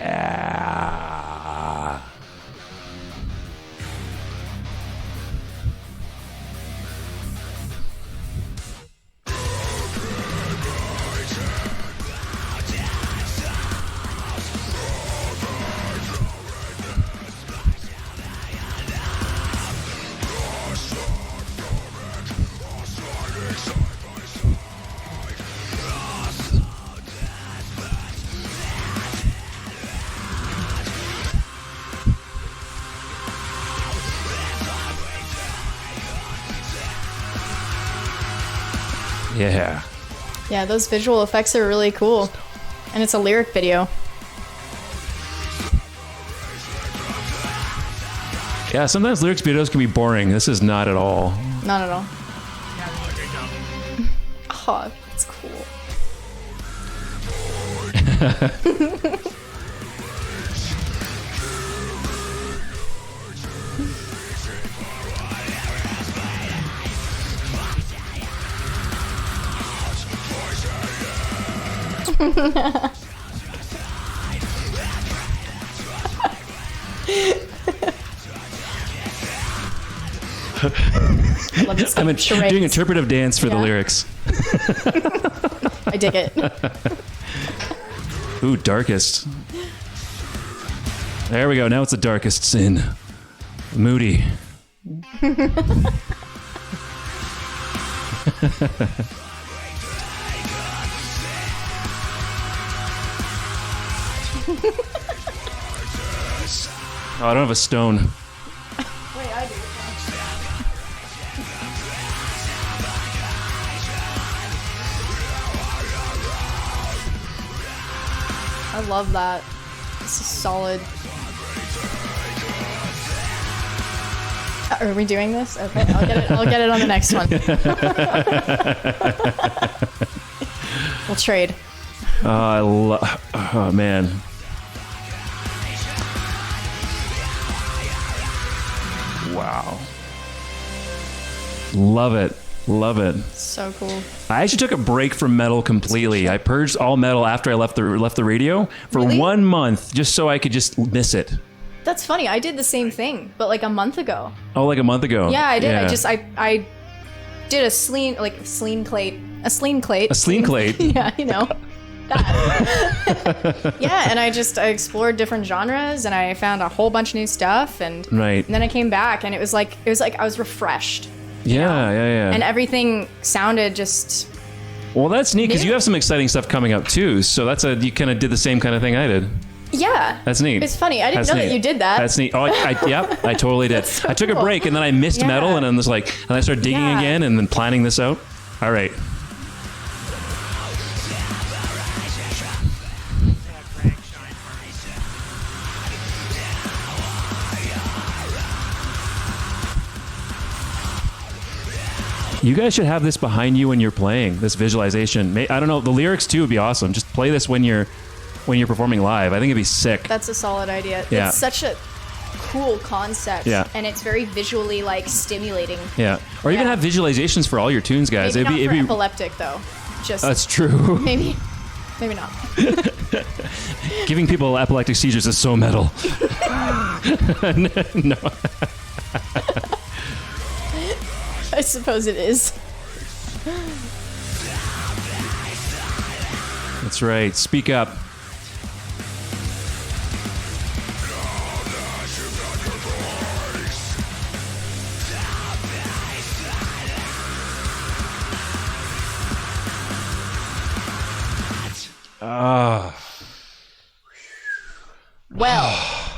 Yeah. Yeah, those visual effects are really cool. And it's a lyric video. Yeah, sometimes lyrics videos can be boring. This is not at all. Not at all. Yeah, they did a great job. Oh, that's cool. Love this I'm charades. doing interpretive dance for the Yeah. lyrics. I dig it. Ooh, darkest. There we go. Now it's the darkest sin. Moody. Oh, I don't have a stone. Wait, I do. I love that. This is solid. Are we doing this? Okay, I'll get it on the next one. We'll trade. Oh, man. Wow. Love it. Love it. So cool. I actually took a break from metal completely. I purged all metal after I left the radio for Really? 1 month, just so I could just miss it. That's funny. I did the same thing, but like a month ago. Oh, like a month ago. Yeah, I did. I did a sleen plate. A sleen plate. A sleen plate. Yeah, you know. That. Yeah, and I explored different genres, and I found a whole bunch of new stuff, and Right. then I came back, and it was like I was refreshed, Yeah. and everything sounded just. Well, that's neat because Yeah. you have some exciting stuff coming up too. So you kind of did the same kind of thing I did. Yeah. That's neat. It's funny. I didn't That's know that neat. you did that. That's neat. Oh, yep, I totally did. So I took a cool. break and then I missed Yeah. metal and then I started digging Yeah. again and then planning this out. All right. You guys should have this behind you when you're playing, this visualization. I don't know, the lyrics too would be awesome. Just play this when you're performing live. I think it'd be sick. That's a solid idea. Yeah. It's such a cool concept. Yeah. And it's very visually like stimulating. Yeah. Or even Yeah. have visualizations for all your tunes, guys. Maybe not for epileptic though. Just That's true. maybe not. Giving people epileptic seizures is so metal. No. I suppose it is. That's right. Speak up. Well,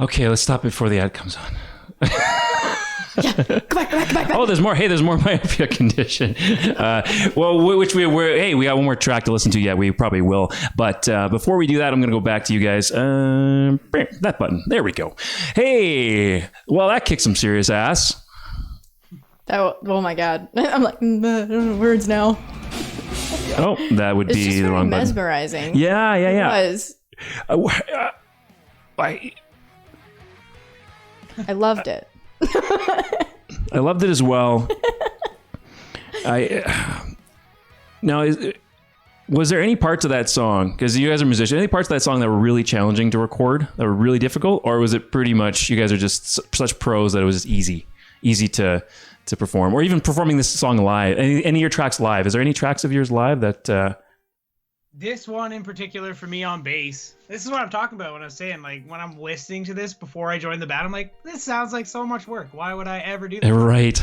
Okay, let's stop before the ad comes on. come back. Oh, there's more. Hey, there's more Myopia Condition. Well, we got one more track to listen to. Yeah, we probably will. But before we do that, I'm going to go back to you guys. That button. There we go. Hey, well, that kicked some serious ass. Oh my god. I'm like, I don't know words now. Oh, that would It's be just the very wrong button. mesmerizing. Yeah. It was. I loved it. I loved it as well. Was there any parts of that song, because you guys are musicians, any parts of that song that were really challenging to record, that were really difficult, or was it pretty much you guys are just such pros that it was just easy to perform, or even performing this song live? Any of your tracks live? Is there any tracks of yours live that? This one in particular for me on bass. This is what I'm talking about when I was saying, like, when I'm listening to this before I joined the band, I'm like, this sounds like so much work. Why would I ever do this? Right.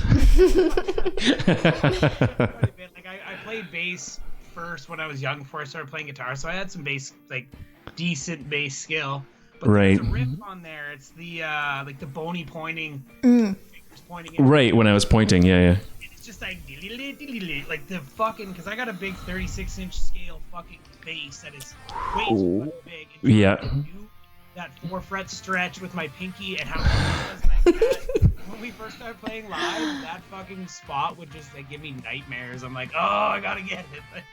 Like, I played bass first when I was young before I started playing guitar, so I had some bass, like, decent bass skill. But Right. there's a riff on there. It's the like the bony pointing, fingers pointing. In. Right when I was pointing, yeah. It's just like the fucking, because I got a big 36-inch scale fucking bass that is way too fucking big. And Yeah. I do that 4-fret stretch with my pinky and how it was like that. When we first started playing live, that fucking spot would just like give me nightmares. I'm like, oh, I gotta get it.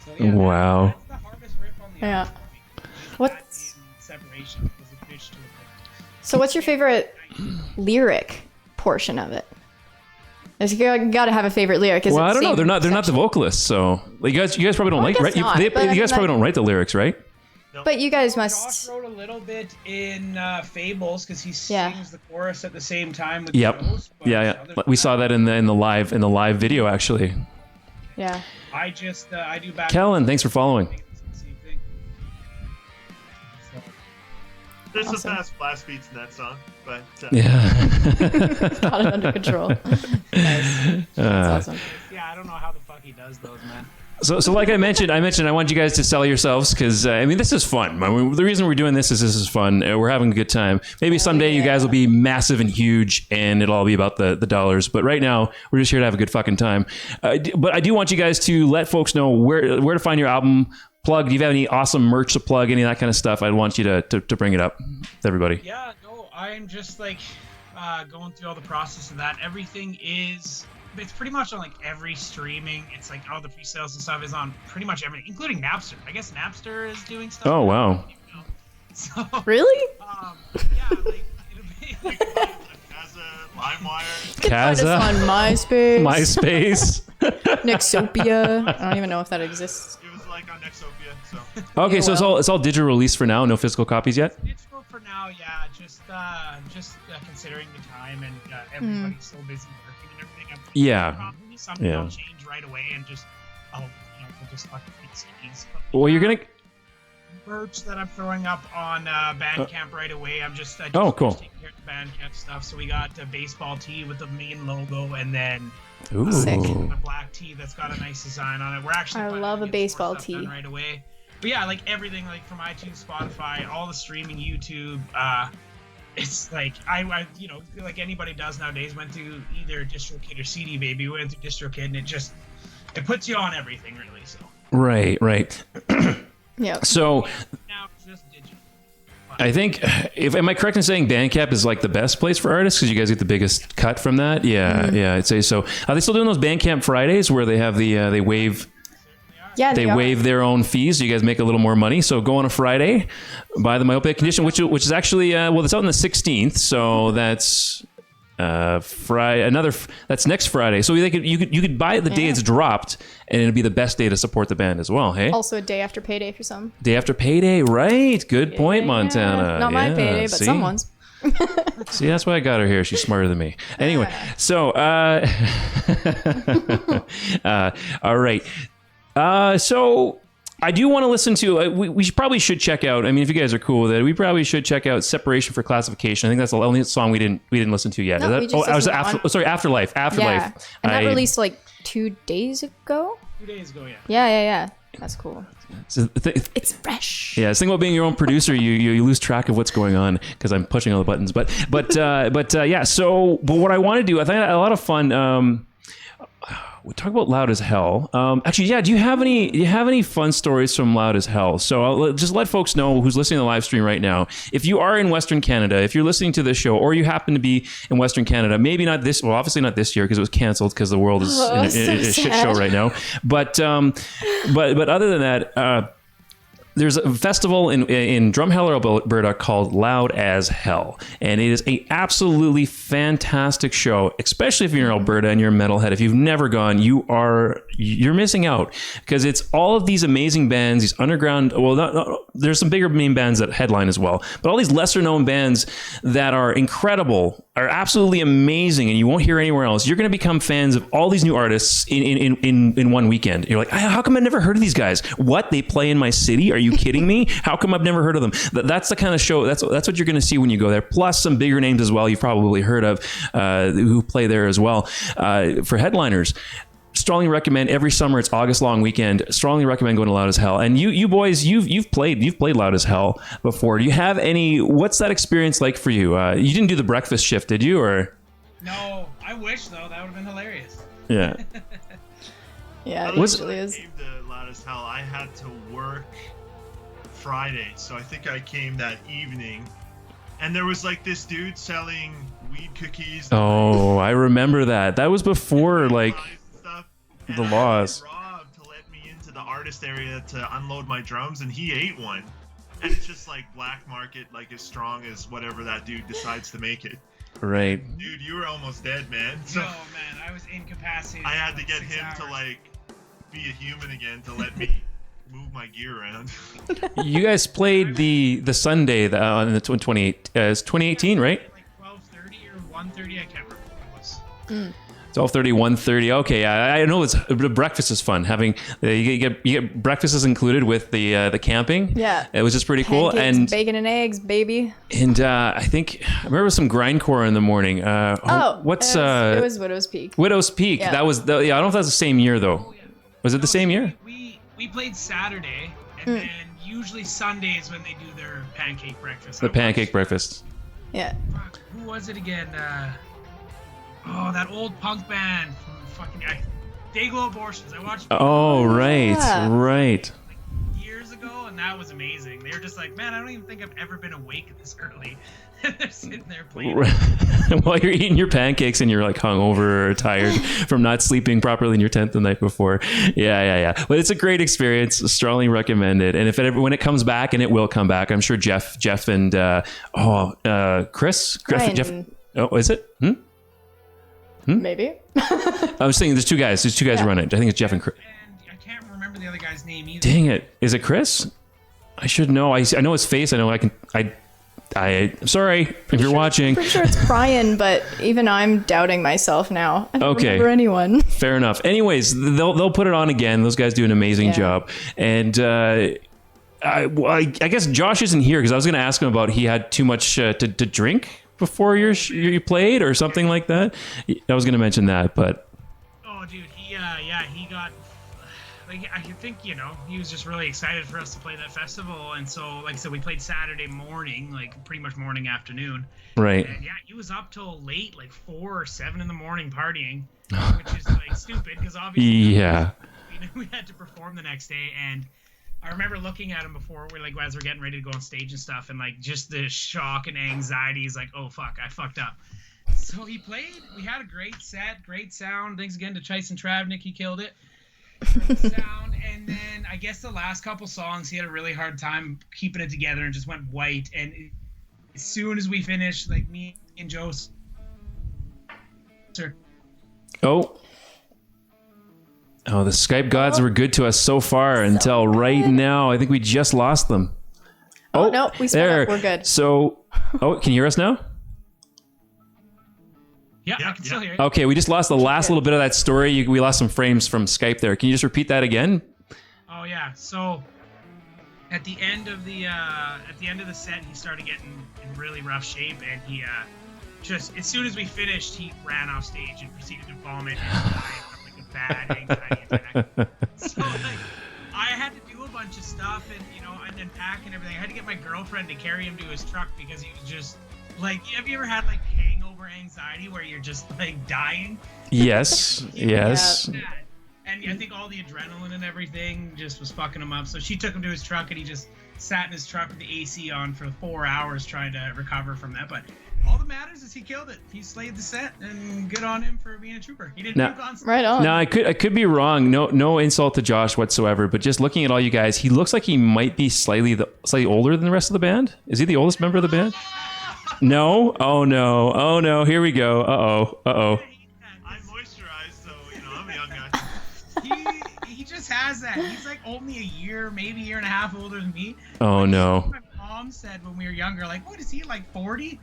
So, yeah, Wow. That's the hardest riff on the Yeah. album. What's- That in separation was a fish to a So what's your favorite lyric portion of it? You gotta have a favorite lyric. Is Well, it I don't know. same They're not the section? vocalists, so like, you guys probably don't Well, I like, guess right? not, You but I mean, guys probably like- don't write the lyrics, right? But you guys Josh must. wrote a little bit in Fables because he Yeah. sings the chorus at the same time with Yep. Joe's, but Yeah. other than We saw that in the live video actually. Yeah. I just I do back. Kellen, thanks for following. Same thing. So, There's Awesome. some fast blast beats in that song, but Yeah. Got it under control. Nice. That's awesome. yeah, I don't know how the fuck he does those, man. So like I mentioned, I want you guys to sell yourselves because I mean, this is fun. I mean, the reason we're doing this is fun. We're having a good time. Maybe someday you guys will be massive and huge, and it'll all be about the dollars. But right now, we're just here to have a good fucking time. But I do want you guys to let folks know where to find your album. Plug. Do you have any awesome merch to plug? Any of that kind of stuff? I'd want you to bring it up with everybody. Yeah, no, I'm just like going through all the process of that. Everything is. It's pretty much on like every streaming. It's like all the pre-sales and stuff is on pretty much everything, including Napster. I guess Napster is doing stuff. Oh wow. So Really? yeah, like it'll be like, Kaza, LimeWire. Find us Kaza, on MySpace. MySpace. Nexopia. I don't even know if that exists. It was like on Nexopia, so. Okay, Yeah, so well. it's all digital release for now. No physical copies yet. digital for now, yeah. Just considering the time and everybody's so busy working and everything. Yeah. Probably something Yeah. will change right away and just we'll just fucking hit CDs. Well, you're gonna. Merch that I'm throwing up on Bandcamp right away. I just Oh, cool. taking care of the Bandcamp stuff. So we got a baseball tee with the main logo, and then Ooh. Sick. a black tee that's got a nice design on it. We're actually I planning love to a get baseball more stuff done tee. right away. But yeah, like everything, like from iTunes, Spotify, all the streaming, YouTube. It's like I like anybody does nowadays. Went through either DistroKid or CD Baby. Went through DistroKid, and it puts you on everything really. So Right. Yeah. So now it's just digital. I think, am I correct in saying Bandcamp is like the best place for artists because you guys get the biggest cut from that? Yeah, yeah, I'd say so. Are they still doing those Bandcamp Fridays where they have the they waive? Yeah, They waive their own fees, so you guys make a little more money. So go on a Friday, buy the Myopia Condition, which is actually it's out on the 16th. So that's Friday. That's next Friday. So you could buy it the day it's dropped, and it'd be the best day to support the band as well. Hey, Also a day after payday for some. day after payday, right? Good point, Montana. Not my Yeah, payday, but see? someone's. See, that's why I got her here. She's smarter than me. Anyway, so all right. So I do want to listen to. We probably should check out. I mean, if you guys are cool with it, we probably should check out "Separation for Classification." I think that's the only song we didn't listen to yet. No, we just listened to Afterlife. Yeah, and that released like 2 days ago. 2 days ago, yeah. Yeah. That's cool. So It's fresh. yeah, the thing about being your own producer, you lose track of what's going on because I'm pushing all the buttons. But yeah. So, but what I want to do, I think a lot of fun. We talk about Loud as Hell. Actually, yeah. Do you have any fun stories from Loud as Hell? So I'll just let folks know who's listening to the live stream right now. If you are in Western Canada, if you're listening to this show, or you happen to be in Western Canada, maybe not this. Well, obviously not this year because it was canceled because the world is in a shit show right now. But other than that. There's a festival in Drumheller, Alberta called Loud as Hell. And it is a absolutely fantastic show, especially if you're in Alberta and you're a metalhead. If you've never gone, you're missing out because it's all of these amazing bands, these underground, there's some bigger main bands that headline as well, but all these lesser known bands that are incredible, are absolutely amazing, and you won't hear anywhere else. You're going to become fans of all these new artists in one weekend. You're like, how come I've never heard of these guys? What? They play in my city? Are you kidding me? How come I've never heard of them? That's the kind of show. That's what you're going to see when you go there. Plus some bigger names as well. You've probably heard of who play there as well for headliners. Strongly recommend every summer. It's August long weekend. Strongly recommend going to Loud as Hell. And you boys, you've played Loud as Hell before. Do you have any? What's that experience like for you? You didn't do the breakfast shift, did you? Or No, I wish though. That would have been hilarious. yeah. Yeah, it When usually I is. came to Loud as Hell, I had to work Friday, so I think I came that evening. And there was like this dude selling weed cookies. Oh, I remember that. That was before like Stuff. the And laws. I had Rob to let me into the artist area to unload my drums, and he ate one. And it's just like black market, like as strong as whatever that dude decides to make it. Right. Dude, you were almost dead, man. So No, man, I was incapacitated. I had for to get 6 him hours. to like be a human again to let me move my gear around. You guys played the Sunday on the 2018, right? Like 12:30 or 1:30, I can't remember what it was. 12:30, 1:30. Okay, yeah, I know it's breakfast is fun. Having you get breakfast is included with the camping. Yeah. It was just pretty cool. Pancakes, And bacon and eggs, baby. I think I remember some grindcore in the morning. What's it was Widow's Peak. Widow's Peak? Yeah. That was I don't know if that's the same year though. Was it the same year? We played Saturday, and then usually Sundays when they do their pancake breakfast. The pancake breakfast. Yeah. Fuck, who was it again? That old punk band from fucking Dayglow Abortions. I watched Oh right, Yeah. right. years ago, and that was amazing. They were just like, man, I don't even think I've ever been awake this early. They're sitting there playing. While you're eating your pancakes and you're like hungover or tired from not sleeping properly in your tent the night before. Yeah. But it's a great experience. Strongly recommend it. And when it comes back, and it will come back, I'm sure Jeff and Chris. Ryan. Jeff. Oh, is it? Maybe. I was thinking there's two guys. Run it. I think it's Jeff and Chris. And I can't remember the other guy's name either. Dang it! Is it Chris? I should know. I know his face. I know I can. I'm sorry if you're watching. Pretty sure it's Brian, but even I'm doubting myself now. I don't remember anyone. Fair enough. Anyways, they'll put it on again. Those guys do an amazing job. And I guess Josh isn't here because I was going to ask him about he had too much to drink before you played or something like that. I was going to mention that, but Oh, dude, he got. Like, I think, he was just really excited for us to play that festival. And so, like I said, we played Saturday morning, like pretty much morning, afternoon. right. And yeah, he was up till late, like 4 or 7 in the morning partying, which is like stupid because obviously Yeah. we had to perform the next day. And I remember looking at him before, as we're getting ready to go on stage and stuff, and like just the shock and anxiety. He's like, "Oh fuck, I fucked up." So he played. We had a great set, great sound. Thanks again to Tyson Travnik, he killed it. Great sound, and then I guess the last couple songs, he had a really hard time keeping it together and just went white. And as soon as we finished, like me and Joe. Oh, the Skype gods were good to us so far until right now. I think we just lost them. Oh no, we split there. up. We're good. So, can you hear us now? Yeah, I can still hear you. Okay, we just lost the last little bit of that story. We lost some frames from Skype there. Can you just repeat that again? Oh yeah. So at the end of the set, he started getting in really rough shape, and he just as soon as we finished, he ran off stage and proceeded to vomit and die from like a bad anxiety attack. So like, I had to do a bunch of stuff, and then pack and everything. I had to get my girlfriend to carry him to his truck because he was just like, have you ever had like hangover anxiety where you're just like dying? Yes. Yes. Yeah. And I think all the adrenaline and everything just was fucking him up. So she took him to his truck, and he just sat in his truck with the AC on for 4 hours trying to recover from that. But all that matters is he killed it. He slayed the set, and good on him for being a trooper. He didn't puke on stage. Right on. Now I could be wrong. No insult to Josh whatsoever, but just looking at all you guys, he looks like he might be slightly older than the rest of the band. Is he the oldest member of the band? No. Oh no. Here we go. Uh-oh. I'm moisturized, so I'm a young guy. He just has that. He's like only a year, maybe a year and a half older than me. Oh no. My mom said when we were younger, like, what is he, like 40?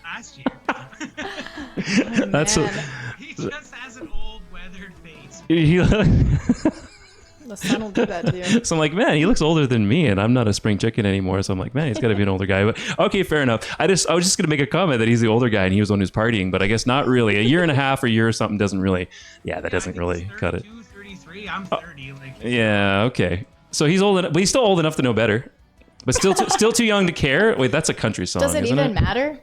Last year. That's He just has an old weathered face. The sun will do that to you. So I'm like, man, he looks older than me, and I'm not a spring chicken anymore. So I'm like, man, he's got to be an older guy. But okay, fair enough. I was just gonna make a comment that he's the older guy and he was the one who's partying, but I guess not really. A year and a half or a year or something doesn't really. Yeah, that doesn't really cut it. 33. I'm 30. Yeah. Okay. So he's old enough, but he's still old enough to know better, but still too young to care. Wait, that's a country song. Does it isn't even it? matter?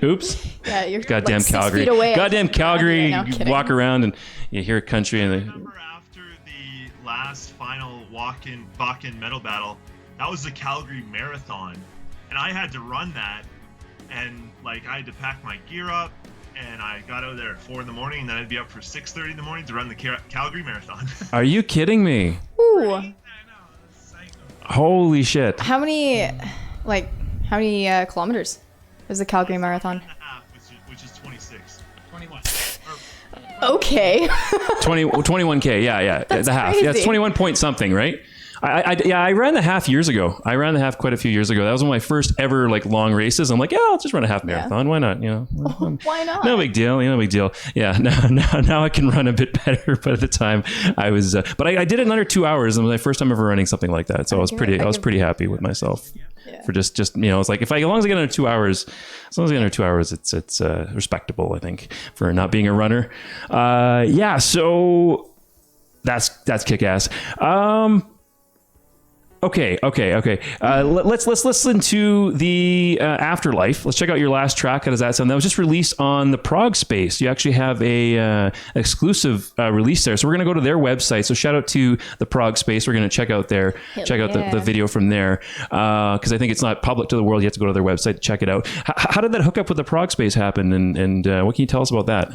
Oops. Yeah, you're Goddamn like 6 Calgary. feet away. Goddamn Calgary. Yeah, no, You kidding. walk around and you hear country and I remember after the last final Bakken metal battle, that was the Calgary Marathon, and I had to run that, and like I had to pack my gear up, and I got out there at 4 a.m, and then I'd be up for 6:30 in the morning to run the Calgary Marathon. Are you kidding me? Ooh. I know. It's psycho. Holy shit. How many kilometers is the Calgary Marathon? 1.5, which is 26. 21. Okay. 21K. Yeah. That's the half. Yeah, it's crazy. 21 point something, right? I ran the half years ago. I ran the half quite a few years ago. That was one of my first ever like long races. I'm like, yeah, I'll just run a half marathon. Why not? Why not? No big deal. No big deal. Yeah. Now I can run a bit better. But at the time, I was. But I did it in under 2 hours. It was my first time ever running something like that. So I was pretty happy with myself. Yeah. For just it's like as long as I get under 2 hours, it's respectable. I think for not being a runner. Yeah. So that's kick ass. Okay. Let's listen to the Afterlife. Let's check out your last track. How does that sound? That was just released on the Prog Space. You actually have a exclusive release there. So we're gonna go to their website. So shout out to the Prog Space. We're gonna check out the video from there because I think it's not public to the world. You have to go to their website to check it out. How did that hookup with the Prog Space happen? And what can you tell us about that?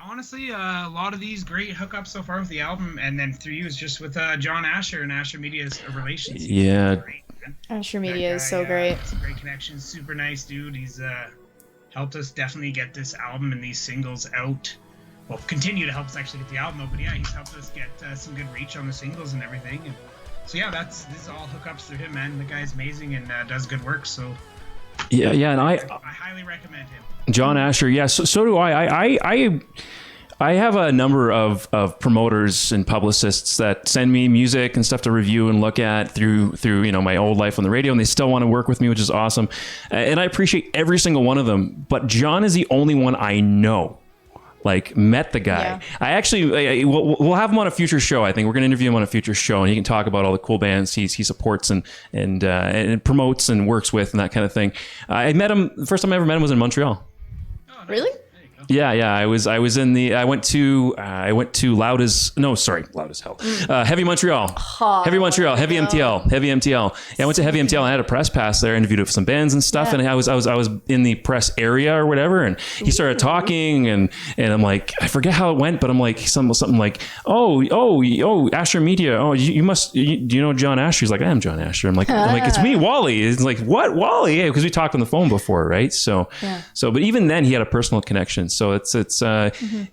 Honestly, a lot of these great hookups so far with the album, and then through you is just with John Asher and Asher Media's relations. Yeah. Great, man. Asher Media is so That guy, great. It's a great connection. Super nice dude. He's helped us definitely get this album and these singles out. Well, continue to help us actually get the album out. But yeah, he's helped us get some good reach on the singles and everything. And so yeah, this is all hookups through him, man. The guy's amazing and does good work. So Yeah, and I highly recommend him. John Asher, yeah, so do I. I have a number of promoters and publicists that send me music and stuff to review and look at through my old life on the radio, and they still want to work with me, which is awesome. And I appreciate every single one of them. But John is the only one I know. Like, met the guy. Yeah. I actually, we'll have him on a future show. I think we're going to interview him on a future show, and he can talk about all the cool bands he supports and promotes and works with and that kind of thing. I met him, the first time I ever met him was in Montreal. Oh, nice. Really? There you Yeah. I went to Loud as Hell. Heavy Montreal. Heavy Montreal. Heavy MTL. Yeah, I went to Heavy MTL and I had a press pass there, interviewed with some bands and stuff. And I was in the press area or whatever. And he started talking and I'm like, I forget how it went, but I'm like, something like, oh, Asher Media. Oh, do you know John Asher? He's like, I am John Asher. I'm like, it's me, Wally. It's like, what, Wally? Yeah, because we talked on the phone before, right? So, but even then he had a personal connection. So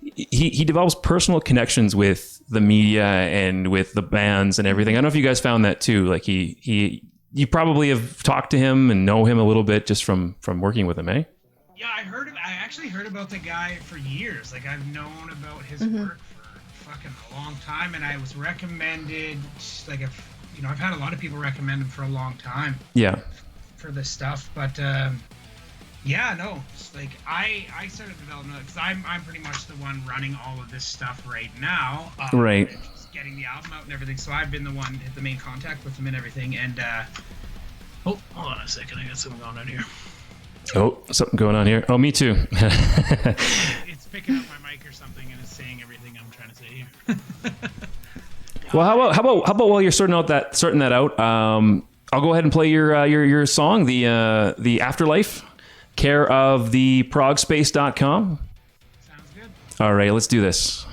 he develops personal connections with the media and with the bands and everything. I don't know if you guys found that too. Like you probably have talked to him and know him a little bit just from working with him, eh? Yeah, I actually heard about the guy for years. Like I've known about his work for fucking a long time, and I was recommended. Like I've had a lot of people recommend him for a long time. Yeah. For this stuff, but like I started developing because I'm pretty much the one running all of this stuff right now. Right. Just getting the album out and everything. So I've been the one, the main contact with him and everything. And hold on a second, I got something going on here. Oh, something going on here. Oh, me too. It's picking up my mic or something, and it's saying everything I'm trying to say here. Well, how about while you're sorting that out, I'll go ahead and play your song, the Afterlife, care of the progspace.com. Sounds good. All right, let's do this.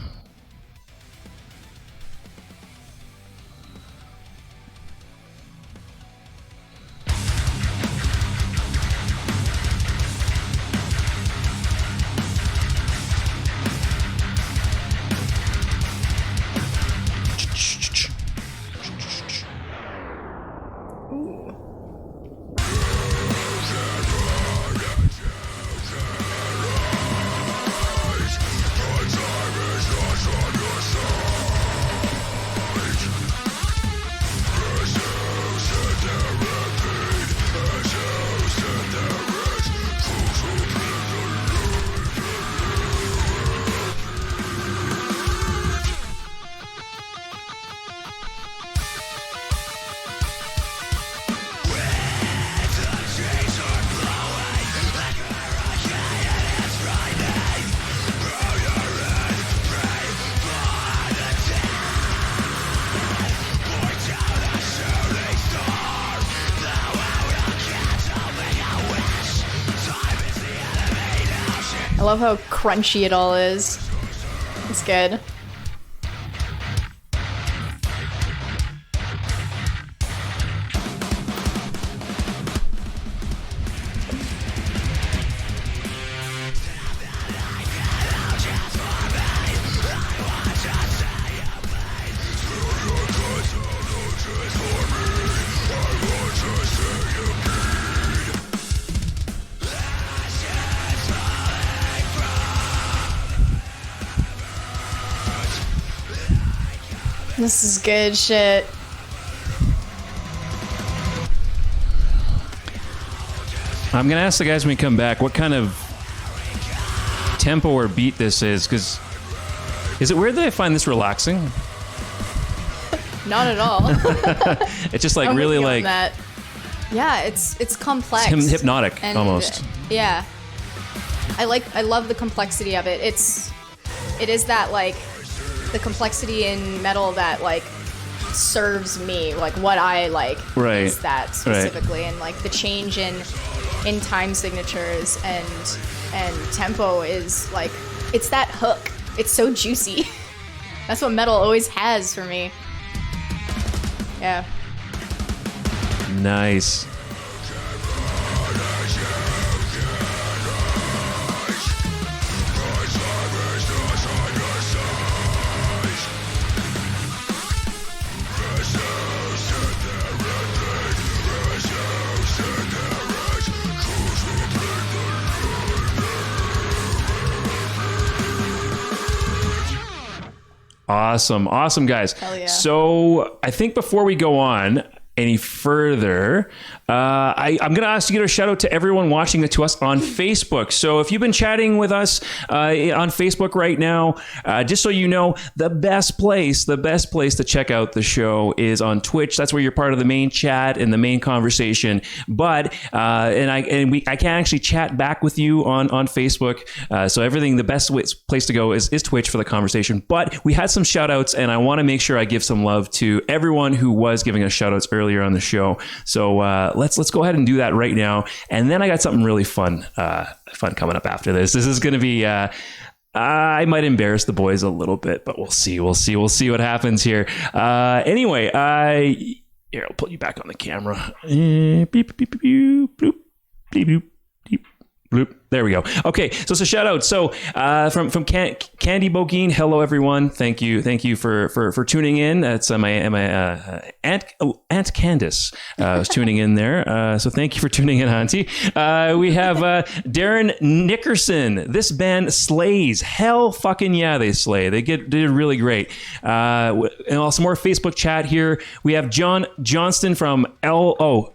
I love how crunchy it all is. It's good. This is good shit. I'm gonna ask the guys when we come back what kind of tempo or beat this is, because is it weird that I find this relaxing? Not at all. It's just like really like that. Yeah, it's complex. It's hypnotic and, almost. Yeah, I love the complexity of it. It is that like the complexity in metal that like serves me, like what I like is that specifically, and like the change in time signatures and tempo is like, it's that hook. It's so juicy. That's what metal always has for me. Yeah. Nice. Awesome, guys. Hell yeah. So I think before we go on, any further, I'm going to ask you to give a shout out to everyone watching to us on Facebook. So if you've been chatting with us on Facebook right now, just so you know, the best place to check out the show is on Twitch. That's where you're part of the main chat and the main conversation. But I can't actually chat back with you on Facebook. So everything, the best place to go is Twitch for the conversation. But we had some shout outs, and I want to make sure I give some love to everyone who was giving us shout outs earlier on the show. So let's go ahead and do that right now. And then I got something really fun coming up after this. This is going to be, I might embarrass the boys a little bit, but we'll see what happens here. Anyway, here, I'll put you back on the camera. Beep, beep, beep, beep, bloop, beep, boop, beep, bloop. There we go. Okay, so it's a shout out. So from Candy Bogeen, hello everyone. Thank you for tuning in. That's my Aunt Candace was tuning in there. So thank you for tuning in, Auntie. We have Darren Nickerson. This band slays. Hell fucking yeah, they slay. They did really great. And some more Facebook chat here. We have John Johnston from Alberta,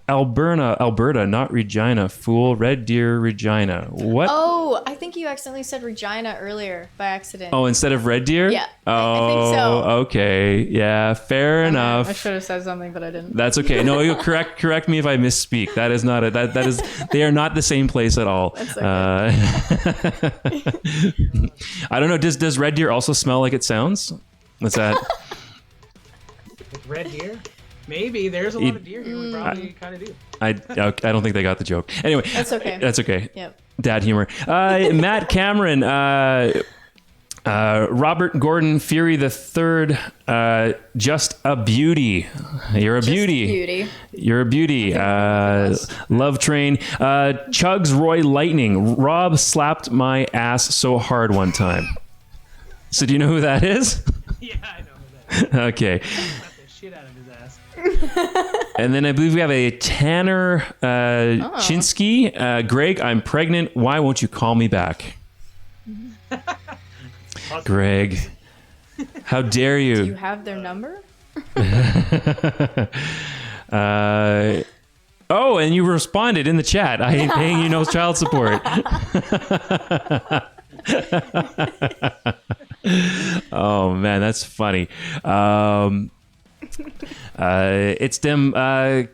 not Regina. Fool, Red Deer, Regina. What? Oh, I think you accidentally said Regina earlier by accident. Oh, instead of Red Deer? Yeah. Oh, I think so. Okay. Yeah, fair enough. I should have said something, but I didn't. That's okay. No, you'll correct me if I misspeak. That is not that is they are not the same place at all. That's okay. I don't know. Does Red Deer also smell like it sounds? What's that? With red deer? Maybe. There's a lot of deer here. We probably kind of do. I don't think they got the joke. Anyway. That's okay. That's okay. Yep. Dad humor. Matt Cameron, Robert Gordon Fury III, just a beauty. You're a beauty. You're a beauty. Love Train. Chugs Roy Lightning. Rob slapped my ass so hard one time. So do you know who that is? Yeah, I know who that is. Okay. Slapped the shit out of his ass. And then I believe we have a Tanner Chinsky. Greg, I'm pregnant. Why won't you call me back? Greg, how dare you? Do you have their number? Oh, and you responded in the chat. I ain't paying you no child support. Oh, man, that's funny. It's them.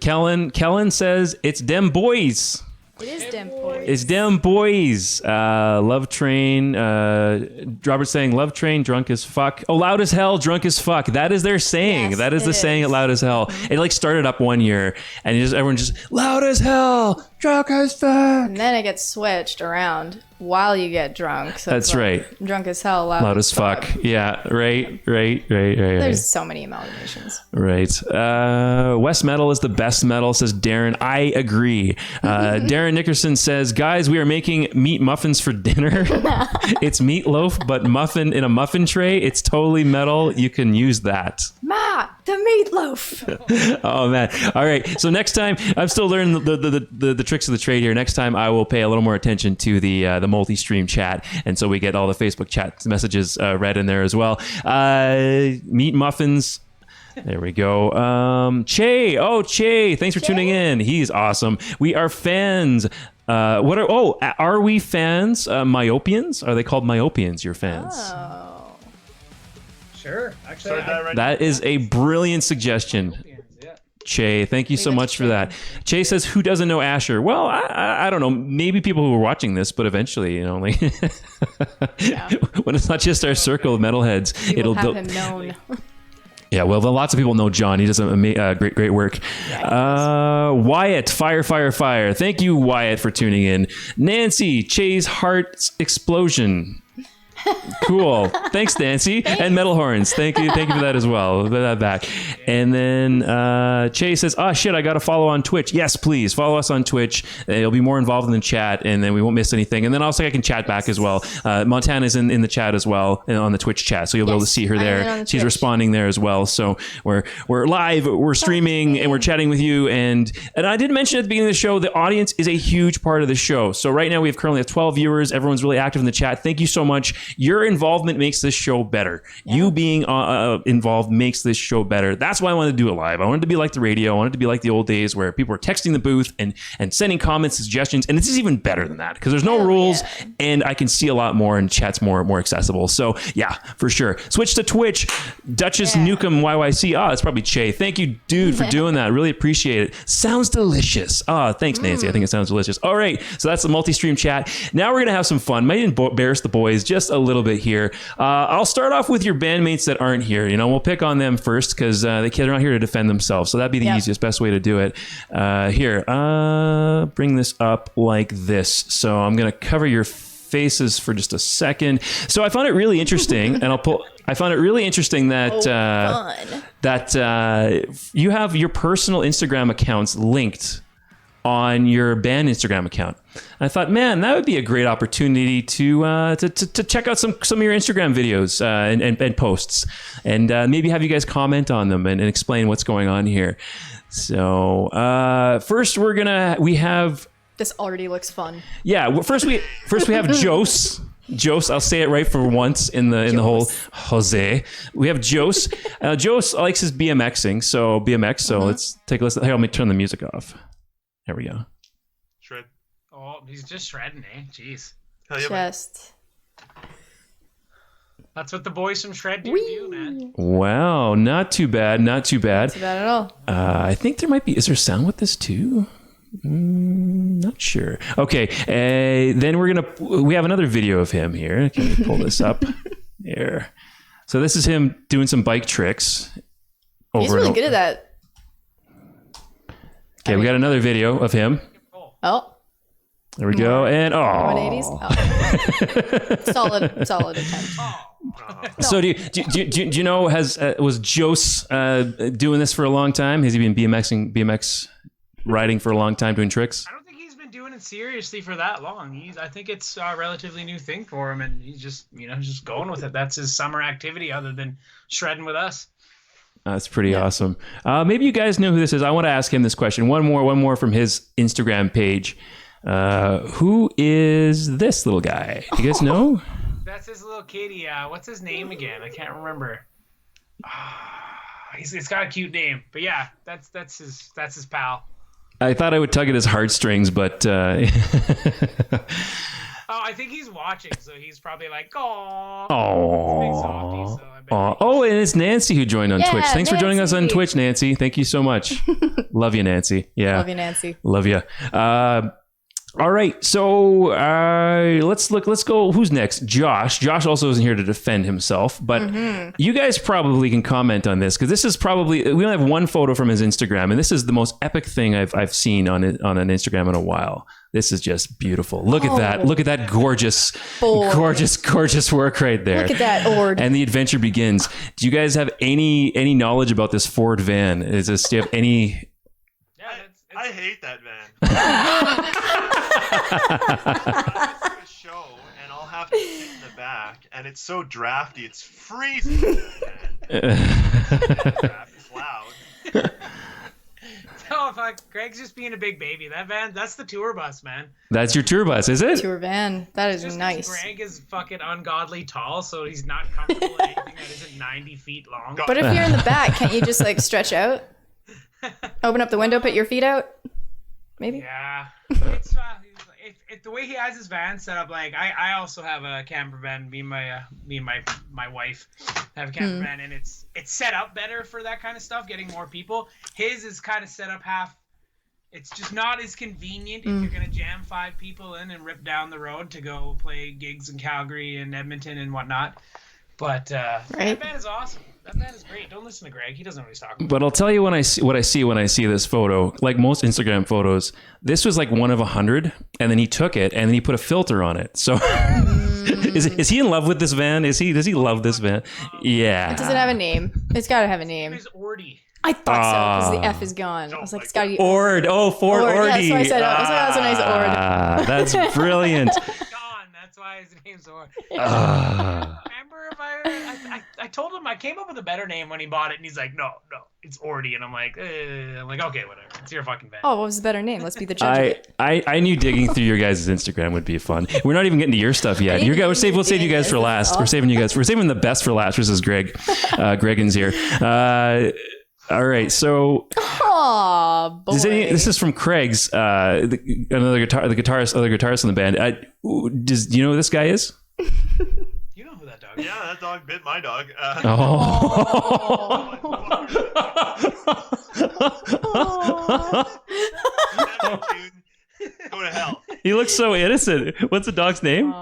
Kellen says it's them boys. It is dem boys. It's them boys. Love Train. Robert saying Love Train, drunk as fuck. Oh, loud as hell, drunk as fuck. That is their saying. Yes, that is the saying at Loud as Hell. It like started up one year, and everyone just loud as hell, drunk as fuck. And then it gets switched around while you get drunk. So That's it's like, right. Drunk as hell, loud Loud as fuck. Yeah, right. There's so many amalgamations. Right. West Metal is the best metal, says Darren. I agree. Darren Nickerson says, guys, we are making meat muffins for dinner. It's meatloaf, but muffin in a muffin tray. It's totally metal. You can use that. Ma, the meatloaf. Oh, man. All right. So next time, I'm still learning the tricks of the trade here. Next time, I will pay a little more attention to the multi-stream chat. And so we get all the Facebook chat messages read in there as well. Meat muffins. There we go. Che, thanks for tuning in. He's awesome. We are fans. Are we fans? Myopians? Are they called Myopians, your fans? Oh. Sure. Actually, That is a brilliant suggestion. Che, thank you so much for that. Che says, who doesn't know Asher? Well, I don't know. Maybe people who are watching this, but eventually, like when it's not just our circle of metalheads, People have him known. Yeah, well, lots of people know John. He does great work. Wyatt, fire. Thank you, Wyatt, for tuning in. Nancy, Che's heart explosion. Cool. Thanks, Nancy. And Metal Horns. Thank you for that as well. Put that back. And then Che says, shit, I got to follow on Twitch. Yes, please. Follow us on Twitch. You'll be more involved in the chat, and then we won't miss anything. And then also I can chat back as well. Montana's in the chat as well, on the Twitch chat. So you'll be able to see her there. She's responding there as well. So we're live, we're streaming, and we're chatting with you. And I did mention at the beginning of the show, the audience is a huge part of the show. So right now we currently have 12 viewers. Everyone's really active in the chat. Thank you so much. Your involvement makes this show better. You being involved makes this show better. That's why I wanted to do it live. I wanted to be like the radio. I wanted to be like the old days where people were texting the booth and sending comments, suggestions. And this is even better than that because there's no rules and I can see a lot more and chat's more accessible. So yeah, for sure. Switch to Twitch. Duchess Nukem YYC. It's probably Che. Thank you, dude, for doing that. Really appreciate it. Sounds delicious. Thanks, Nancy. I think it sounds delicious. All right. So that's the multi-stream chat. Now we're going to have some fun. Might embarrass the boys just a little bit here. I'll start off with your bandmates that aren't here. We'll pick on them first because they're not here to defend themselves. So that'd be the easiest, best way to do it. Here, bring this up like this. So I'm going to cover your faces for just a second. So I found it really interesting, and I found it really interesting that you have your personal Instagram accounts linked on your band Instagram account. I thought, man, that would be a great opportunity to check out some of your Instagram videos and posts, and maybe have you guys comment on them and explain what's going on here. So first, we have. This already looks fun. Yeah, well, first we have Jose. Jose, I'll say it right for once in the whole Jose. We have Jose. Jose likes his BMXing, so BMX. So let's take a listen. Here, let me turn the music off. There we go. Shred. Oh, he's just shredding, eh? Jeez. Just. That's what the boys from Shred do, man. Wow, not too bad. Not too bad. Not too bad at all. I think there might be. Is there sound with this too? Not sure. Okay, then we have another video of him here. Can we pull this up? Here. So this is him doing some bike tricks. He's really good at that. Okay, we got another video of him. Oh. There we go. And 180s. Solid attempt. So do you know, was Jose doing this for a long time? Has he been BMX riding for a long time, doing tricks? I don't think he's been doing it seriously for that long. I think it's a relatively new thing for him, and he's just just going with it. That's his summer activity, other than shredding with us. That's pretty awesome. Maybe you guys know who this is. I want to ask him this question. One more from his Instagram page. Who is this little guy? You guys know? That's his little kitty. What's his name again? I can't remember. He's got a cute name, but yeah, that's his pal. I thought I would tug at his heartstrings, but I think he's watching, so he's probably like, "Oh, oh, and it's Nancy who joined on Twitch. Thanks for joining us on Nancy. Twitch, Nancy. Thank you so much. Love you, Nancy. Yeah, Love you, Nancy. Love you. All right, so let's go. Who's next? Josh. Josh also isn't here to defend himself, but you guys probably can comment on this because this is probably, we only have one photo from his Instagram, and this is the most epic thing I've seen on an Instagram in a while. This is just beautiful. Look at that. Look at that gorgeous work right there. Look at that ord. And the adventure begins. Do you guys have any knowledge about this Ford van? Do you have any? I hate that van. I was at a show and I'll have to sit in the back, and it's so drafty. It's freezing. It's loud. No, Greg's just being a big baby. That's the tour bus, man. That's your tour bus, is it? Tour van. That is Just nice. Greg is fucking ungodly tall, so he's not comfortable in anything that isn't 90 feet long. But if you're in the back, can't you just like stretch out? Open up the window, put your feet out? Maybe? Yeah. It's the way he has his van set up, like I also have a camper van. Me and my wife have a camper van, and it's set up better for that kind of stuff, getting more people. His is kind of set up half. It's just not as convenient if you're gonna jam 5 people in and rip down the road to go play gigs in Calgary and Edmonton and whatnot. But that van is awesome. That man is great. Don't listen to Greg. He doesn't know what he's talking about. But I'll tell you what I see when I see this photo. Like most Instagram photos, this was like one of 100, and then he took it and then he put a filter on it. So is he in love with this van? Does he love this van? Yeah. Does it have a name? It's got to have a name. His name is Ordy. I thought so because the F is gone. I was like, it's got to be Ord. Oh, Ford Ordy. Yeah, so I said, that's a nice Ord. That's brilliant. Gone. That's why his name's Ordy. Remember if I told him I came up with a better name when he bought it, and he's like, no, it's Ordy, and I'm like, okay, whatever. It's your fucking band. Oh, what was the better name? Let's be the judge of it. I knew digging through your guys' Instagram would be fun. We're not even getting to your stuff yet. We'll save you guys for last. Awesome. We're saving the best for last. This is Greg. Greggins here. All right, so Oh boy. this is from Craig's, other guitarist in the band. Do you know who this guy is? You know who that dog is. Yeah, that dog bit my dog. Go to hell. He looks so innocent. What's the dog's name?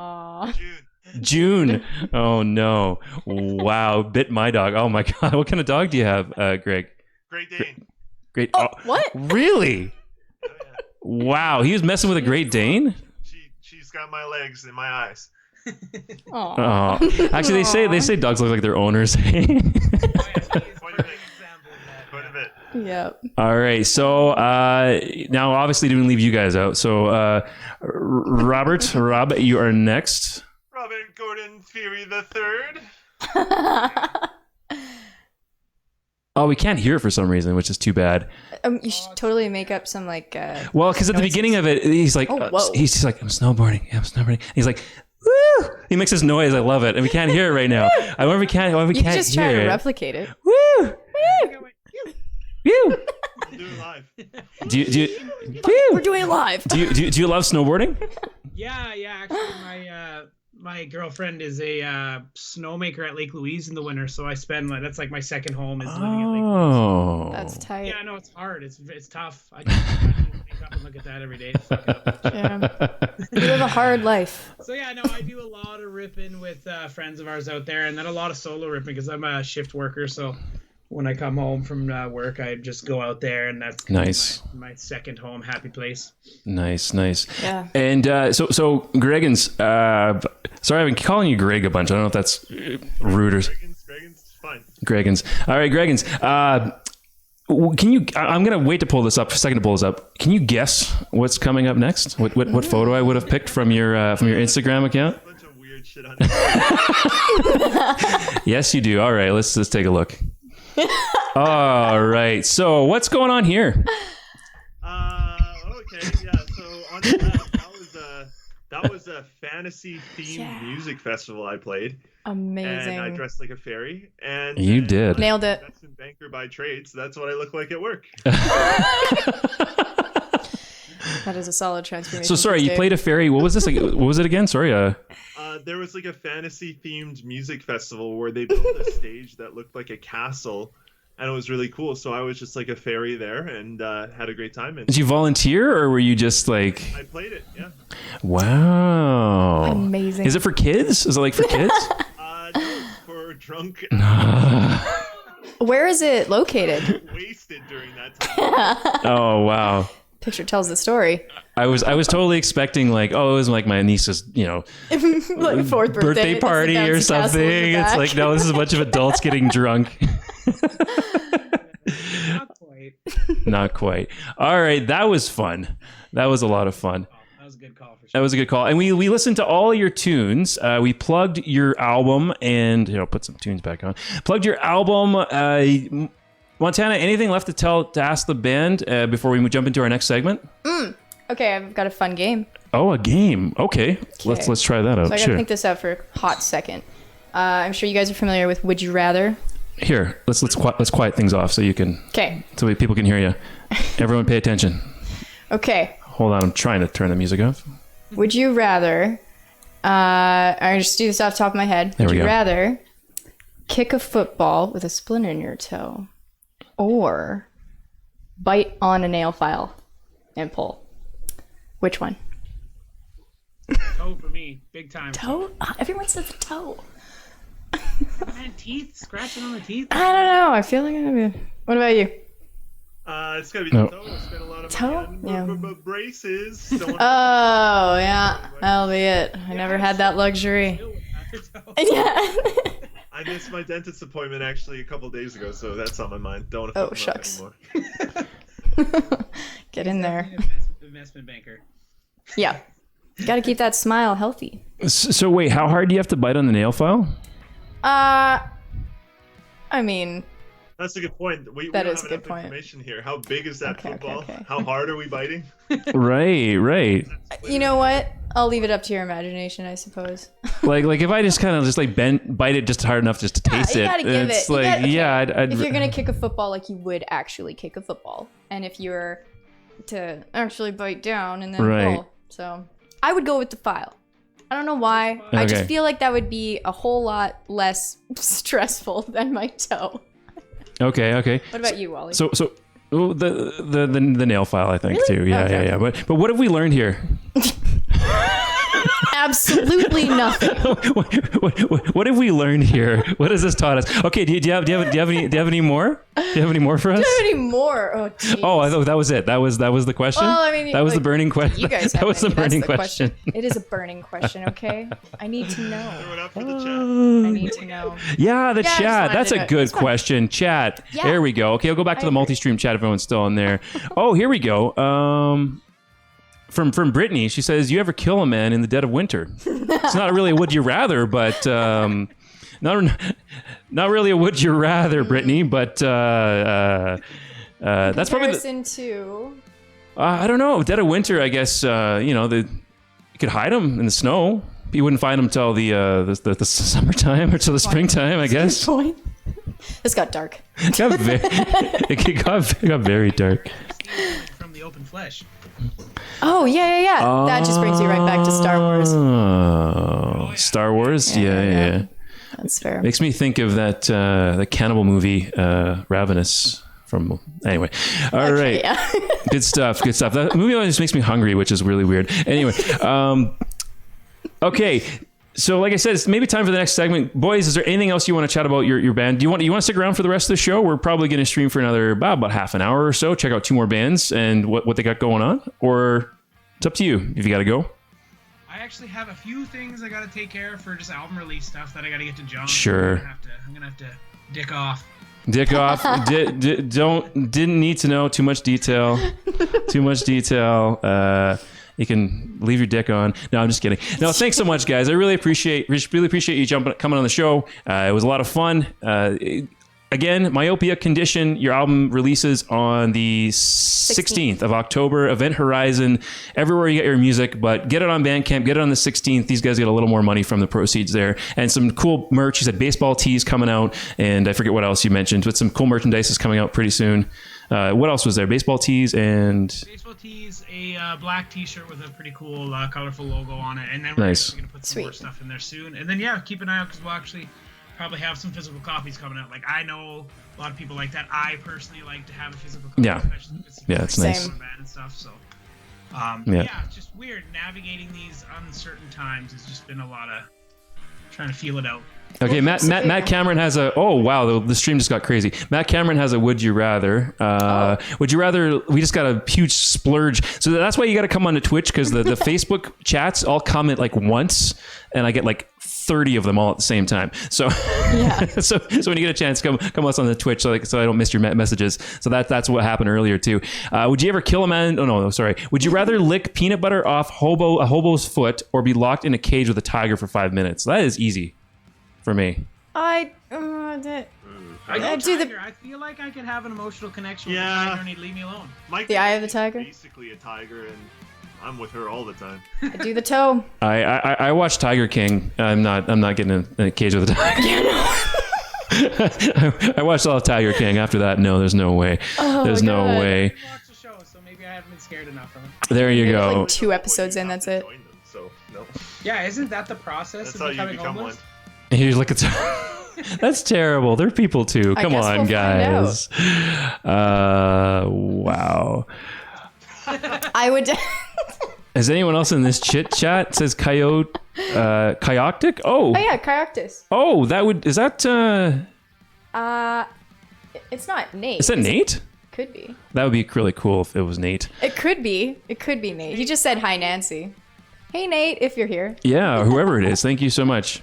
June. Oh no! Wow, bit my dog. Oh my god! What kind of dog do you have, Greg? Great Dane. Great. Oh, what? Really? Oh, yeah. Wow, he was messing with a Great Dane. She's got my legs and my eyes. Aw. Oh, actually, they say dogs look like their owners. Quite a bit. Yep. All right, so now obviously didn't leave you guys out. So Rob, you are next. Robert Gordon Fury the Third. Oh, we can't hear it for some reason, which is too bad. You should totally make up some like. Well, because at the beginning of it, he's like, whoa. he's like, I'm snowboarding. Yeah, I'm snowboarding. He's like, woo! He makes this noise. I love it, and we can't hear it right now. I wonder if we can't. You can't just try hear to it. replicate it. Woo! Woo! We'll do it live. Do you? We're Woo! doing it live. Do you love snowboarding? Yeah. Actually, my girlfriend is a snowmaker at Lake Louise in the winter, so I spend that's like my second home is living at Lake Louise. Oh, That's tight. Yeah, no, it's hard. It's tough. I just wake up and look at that every day. Fuck up. Yeah. You live a hard life. So yeah, no, I do a lot of ripping with friends of ours out there, and then a lot of solo ripping because I'm a shift worker. So when I come home from work, I just go out there, and that's nice. My second home, happy place. Nice. Yeah. And so Greggins, sorry, I've been calling you Greg a bunch. I don't know if that's rude or. Greggins, fine. Greggins. All right, Greggins. Can you? I'm gonna wait to pull this up. For a second to pull this up. Can you guess what's coming up next? What photo I would have picked from your Instagram account? A bunch of weird shit on Yes, you do. All right, let's take a look. All right. So what's going on here? Okay, yeah. So on that was a fantasy themed music festival I played. Amazing. And I dressed like a fairy. And You did. Nailed it. Investment banker by trade, so that's what I look like at work. That is a solid transformation. So sorry, you played a fairy. What was this? What was it again? Sorry. There was like a fantasy themed music festival where they built a stage that looked like a castle, and it was really cool. So I was just like a fairy there and had a great time. And Did you volunteer or were you just like? I played it. Yeah. Wow. Amazing. Is it for kids? Is it like for kids? No, for drunk, Where is it located? wasted during that time. Oh wow. Picture tells the story. I was totally expecting like, oh, it was like my niece's, Like fourth birthday party or something. It's like, no, this is a bunch of adults getting drunk. Not quite. Not quite. All right, that was fun. That was a lot of fun. That was a good call for sure. That was a good call. And we listened to all your tunes. We plugged your album and put some tunes back on. Plugged your album. Montana, anything left to ask the band before we jump into our next segment? Okay, I've got a fun game. Oh, a game. Okay. Let's try that out. So I gotta think this out for a hot second. I'm sure you guys are familiar with Would You Rather. Here, let's quiet things off so you can. Okay. So people can hear you. Everyone, pay attention. Okay. Hold on, I'm trying to turn the music off. Would you rather? I just do this off the top of my head. There Would we you go. rather kick a football with a splinter in your toe, or bite on a nail file and pull? Which one? Toe for me, big time. Toe? Everyone says the toe. Man, teeth, scratching on the teeth. I don't know. I feel like I'm gonna be. What about you? It's gotta be No. the toe. I spent a lot of Toe? money on Yeah. braces. Don't wanna- Oh yeah, that'll be it. I never had that luxury. Yeah. I missed my dentist appointment actually a couple days ago, so that's on my mind. Don't want to Oh, fuck 'em up shucks. anymore. Get in there. Investment banker. Yeah. You got to keep that smile healthy. So wait, how hard do you have to bite on the nail file? I mean, That's a good point. We That don't is have a enough good point. information here. How big is that Okay, football? okay. How hard are we biting? Right. you know what? I'll leave it up to your imagination, I suppose. Like if I just kind of just like bite it just hard enough just to taste you it. gotta give It's it. You like gotta- yeah, okay. I'd If you're gonna kick a football like you would actually kick a football, and if you were to actually bite down and then Right. pull, so I would go with the file. I don't know why. I just Okay. feel like that would be a whole lot less stressful than my toe. Okay. What about you, Wally? So oh, the nail file I think Really? too. Yeah, Okay. yeah. But what have we learned here? Absolutely nothing. what have we learned here? What has this taught us? Okay, do you have any more? Do you have any more for us? Do you have any more? Oh, geez. Oh, I thought that was it. That was the question. Well, I mean, that was the like, burning question. You guys that have was the any, that's burning the question. It is a burning question, okay? I need to Throw know. it up for the chat. I need to know. Yeah, the Yeah, I just chat. wanted That's to a know. good It's fine. question. Chat. Yeah. There we go. Okay, I'll go back to the I agree. multi-stream chat if everyone's still in there. Oh, here we go. From Brittany, she says, "You ever kill a man in the dead of winter?" It's not really a would you rather, but not really a would you rather, Brittany. But that's probably Comparison to... I don't know. Dead of winter, I guess. You could hide them in the snow. You wouldn't find them till the summertime or till the springtime, I guess. Point. This got dark. It got very dark. From the open flesh. Oh, yeah. That just brings you right back to Star Wars. Oh, Star Wars? Yeah. That's fair. Makes me think of that the cannibal movie, Ravenous. Anyway, all right. Yeah. Good stuff. That movie always makes me hungry, which is really weird. Anyway, okay. So, like I said, it's maybe time for the next segment. Boys, is there anything else you want to chat about your band? Do you want to stick around for the rest of the show? We're probably going to stream for another about half an hour or so. Check out two more bands and what they got going on. Or it's up to you if you got to go. I actually have a few things I gotta take care of for just album release stuff that I gotta get to John. Sure. I'm gonna have to dick off. Dick off. Didn't need to know too much detail. You can leave your dick on. No, I'm just kidding. No, thanks so much, guys. I really appreciate you coming on the show. It was a lot of fun. Again, Myopia Condition, your album releases on the 16th of October. Event Horizon, everywhere you get your music, but get it on Bandcamp, get it on the 16th. These guys get a little more money from the proceeds there. And some cool merch. You said baseball tees coming out, and I forget what else you mentioned, but some cool merchandise is coming out pretty soon. What else was there? Baseball tees and... Baseball tees, a black t-shirt with a pretty cool, colorful logo on it. And then we're Nice. going to put some more stuff in there soon. And then, yeah, keep an eye out because we'll actually probably have some physical copies coming out. Like, I know a lot of people like that. I personally like to have a physical copy. Yeah. Especially if it's Yeah, it's nice. Same. And stuff, so... Yeah. Yeah, it's just weird. Navigating these uncertain times has just been a lot of trying to feel it out. Okay, Matt Cameron has a... Oh, wow, the stream just got crazy. Matt Cameron has a would you rather. Would you rather... We just got a huge splurge. So that's why you got to come on to Twitch, because the Facebook chats all comment like once, and I get like 30 of them all at the same time. So so when you get a chance, come us on the Twitch so I don't miss your messages. So that's what happened earlier too. Would you ever kill a man? Oh, no, sorry. Would you rather lick peanut butter off a hobo's foot or be locked in a cage with a tiger for 5 minutes? That is easy for me. I do Tiger. I feel like I could have an emotional connection with the tiger and he'd leave me alone. The eye of the tiger? Basically a tiger, and I'm with her all the time. I do the toe. I watched Tiger King. I'm not getting in a cage with a tiger. I watched all of Tiger King. After that, no, there's no way. There's no God. way. I watched the show, so maybe I haven't been scared enough of it. There you Maybe go. like 2 episodes in, that's it. Join them, so no. Yeah, isn't that the process That's of how you becoming become homeless? one. You look at that's terrible. They're people too. I Come guess on, we'll guys. Wow. I would... Is anyone else in this chit chat says coyote, Kyoctic? Oh, Oh yeah, Cryoctus. oh, is that It's not Nate. is that Nate? Could be. That would be really cool if it was Nate. It could be. It could be Nate. He just said hi, Nancy. Hey, Nate, if you're here. Yeah, whoever it is. Thank you so much.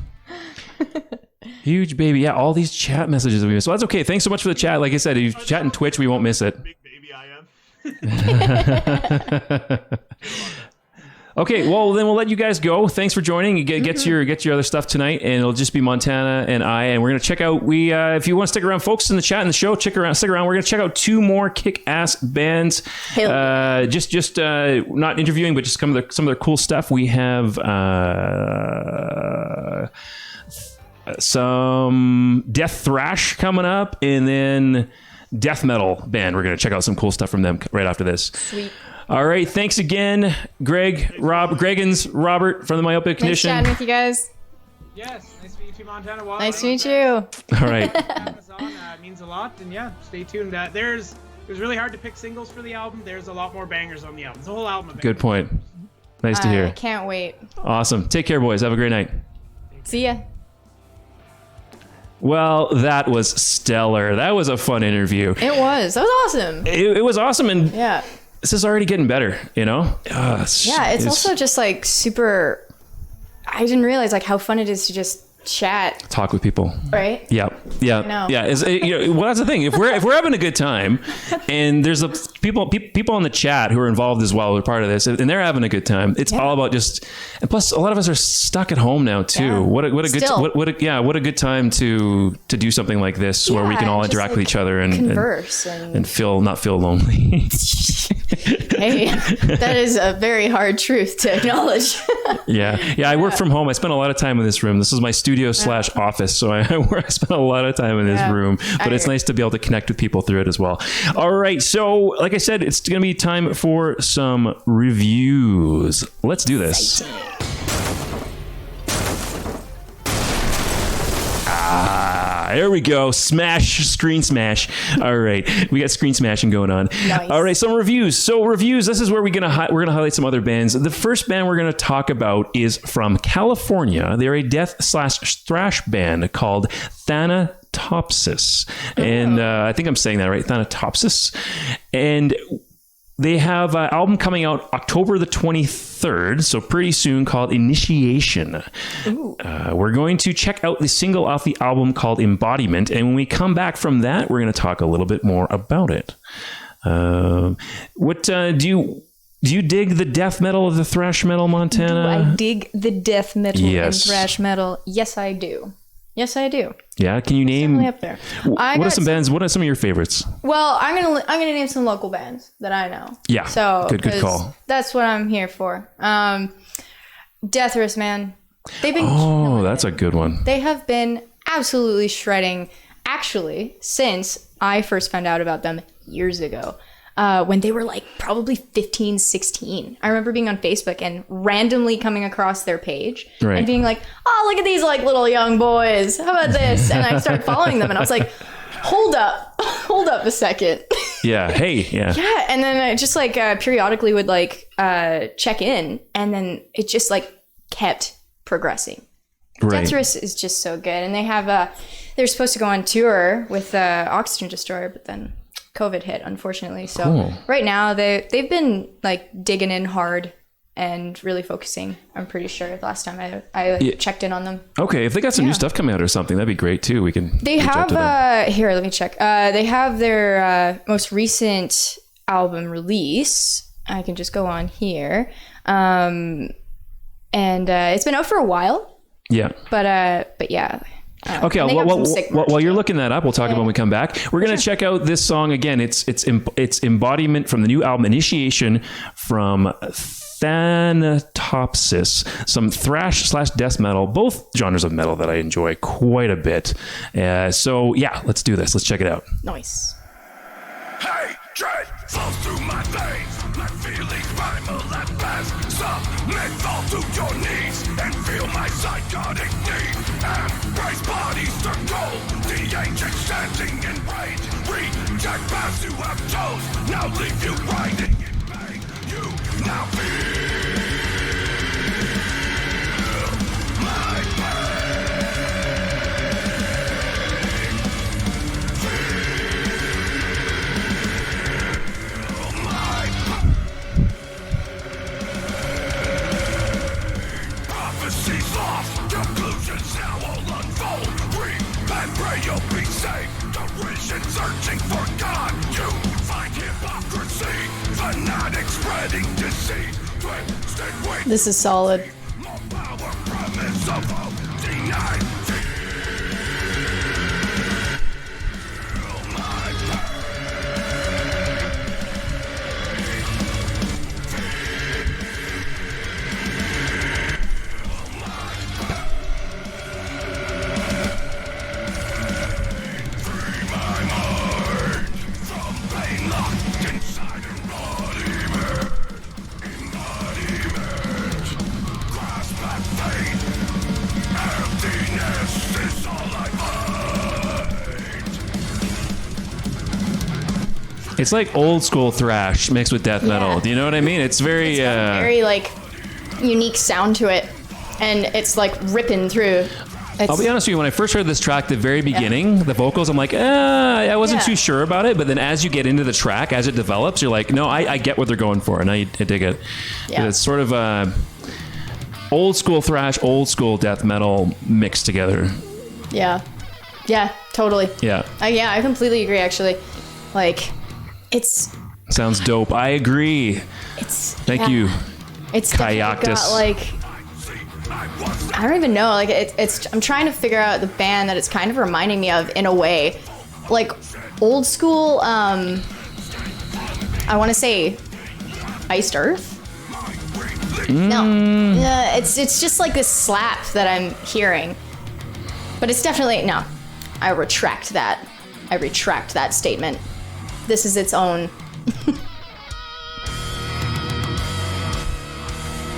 Huge baby. Yeah, all these chat messages that we missed. So that's okay. Thanks so much for the chat. Like I said, if you chat in Twitch, we won't miss it. Big baby I am. Okay, well then we'll let you guys go. Thanks for joining. You get your other stuff tonight, and it'll just be Montanna and I, and we're gonna check out. If you want to stick around, folks in the chat and the show, stick around. We're gonna check out 2 more kick-ass bands. Just not interviewing, but just some of their cool stuff. We have some death thrash coming up, and then death metal band. We're gonna check out some cool stuff from them right after this. Sweet. All right, thanks again, Greggins, Robert from the Myopia Condition. Nice chatting with you guys. Yes, nice to meet you, Montana. Wally. Nice to meet you. All right. Amazon means a lot, and yeah, stay tuned. It was really hard to pick singles for the album. There's a lot more bangers on the album. It's a whole album of bangers. Good point. Nice to I hear. can't wait. Awesome. Take care, boys. Have a great night. See ya. Well, that was stellar. That was a fun interview. It was. That was awesome. It was awesome, and Yeah. this is already getting better, you know? Yeah, it's also just like super. I didn't realize like how fun it is to just chat, talk with people. right? Yeah. know. Well, that's the thing. If we're having a good time, and there's people in the chat who are involved as well, who are part of this, and they're having a good time. It's all about just. And plus, a lot of us are stuck at home now too. Yeah. What a good time to do something like this where we can all just, interact like, with each other and converse and not feel lonely. Hey, that is a very hard truth to acknowledge. Yeah. I work from home. I spend a lot of time in this room. This is my studio / office, so I spend a lot of time in this room. But it's nice to be able to connect with people through it as well. All right, so like I said, it's going to be time for some reviews. Let's do this. There we go. Screen smash. All right. We got screen smashing going on. Nice. All right. Some reviews. So reviews, this is where we're going to highlight some other bands. The first band we're going to talk about is from California. They're a death / thrash band called Thanatopsis. And I think I'm saying that right. Thanatopsis. And they have an album coming out October the 23rd, so pretty soon, called Initiation. We're going to check out the single off the album called Embodiment, and when we come back from that, we're going to talk a little bit more about it. What do you dig the death metal of the thrash metal, Montana? Do I dig the death metal Yes. and thrash metal? Yes, I do. Yeah, can you name? Definitely up there. What are some bands? What are some of your favorites? Well, I'm gonna name some local bands that I know. Yeah, So good 'cause call. That's what I'm here for. Deathris, man. They've been. Oh, killing that's it. a good one. They have been absolutely shredding. Actually, since I first found out about them years ago. When they were like probably 15, 16. I remember being on Facebook and randomly coming across their page Right. and being like, oh, look at these like little young boys. How about this? And I started following them and I was like, hold up a second. Yeah. Hey. Yeah. Yeah. And then I just like periodically would like check in and then it just like kept progressing. Right. Deathris is just so good. And they have, they're supposed to go on tour with Oxygen Destroyer, but then COVID hit, unfortunately. So Cool. Right now they've been like digging in hard and really focusing. I'm pretty sure the last time I checked in on them. Okay, if they got some new stuff coming out or something, that'd be great too. We can. They reach out have to them. here. Let me check. They have their most recent album release. I can just go on here, and it's been out for a while. Yeah. But yeah. Okay, and they got some sick merch, while you're too. looking that up, we'll talk about when we come back. We're going to check out this song again. It's Embodiment from the new album Initiation from Thanatopsis. Some thrash / death metal, both genres of metal that I enjoy quite a bit. So yeah, let's do this. Let's check it out. Nice. Hatred flows through my veins. My feelings primal at best. Submit, fall to your knees and feel my psychotic need. Embrace bodies to gold. The ancient standing in rage. Reject paths you have chose. Now leave you riding in vain. You now feel my prophecies lost, conclusions now all unfold. Reap and pray you'll be saved. Derision searching for God. You find hypocrisy, fanatics spreading deceit. Twisted way This is solid. It's like old school thrash mixed with death metal. Do you know what I mean? It's very, Very like unique sound to it, and it's like ripping through. I'll be honest with you, when I first heard this track, the very beginning, the vocals, I'm like, I wasn't too sure about it. But then as you get into the track, as it develops, you're like, no, I get what they're going for, and I dig it. Yeah. It's sort of old school thrash, old school death metal mixed together. Yeah, totally. Yeah. I completely agree. Actually, like, it's sounds dope. I agree. Thank you. It's definitely got like, I don't even know. Like, it's. I'm trying to figure out the band that it's kind of reminding me of in a way, like old school. I want to say, Iced Earth. No, it's just like this slap that I'm hearing, but it's definitely no. I retract that statement. This is its own.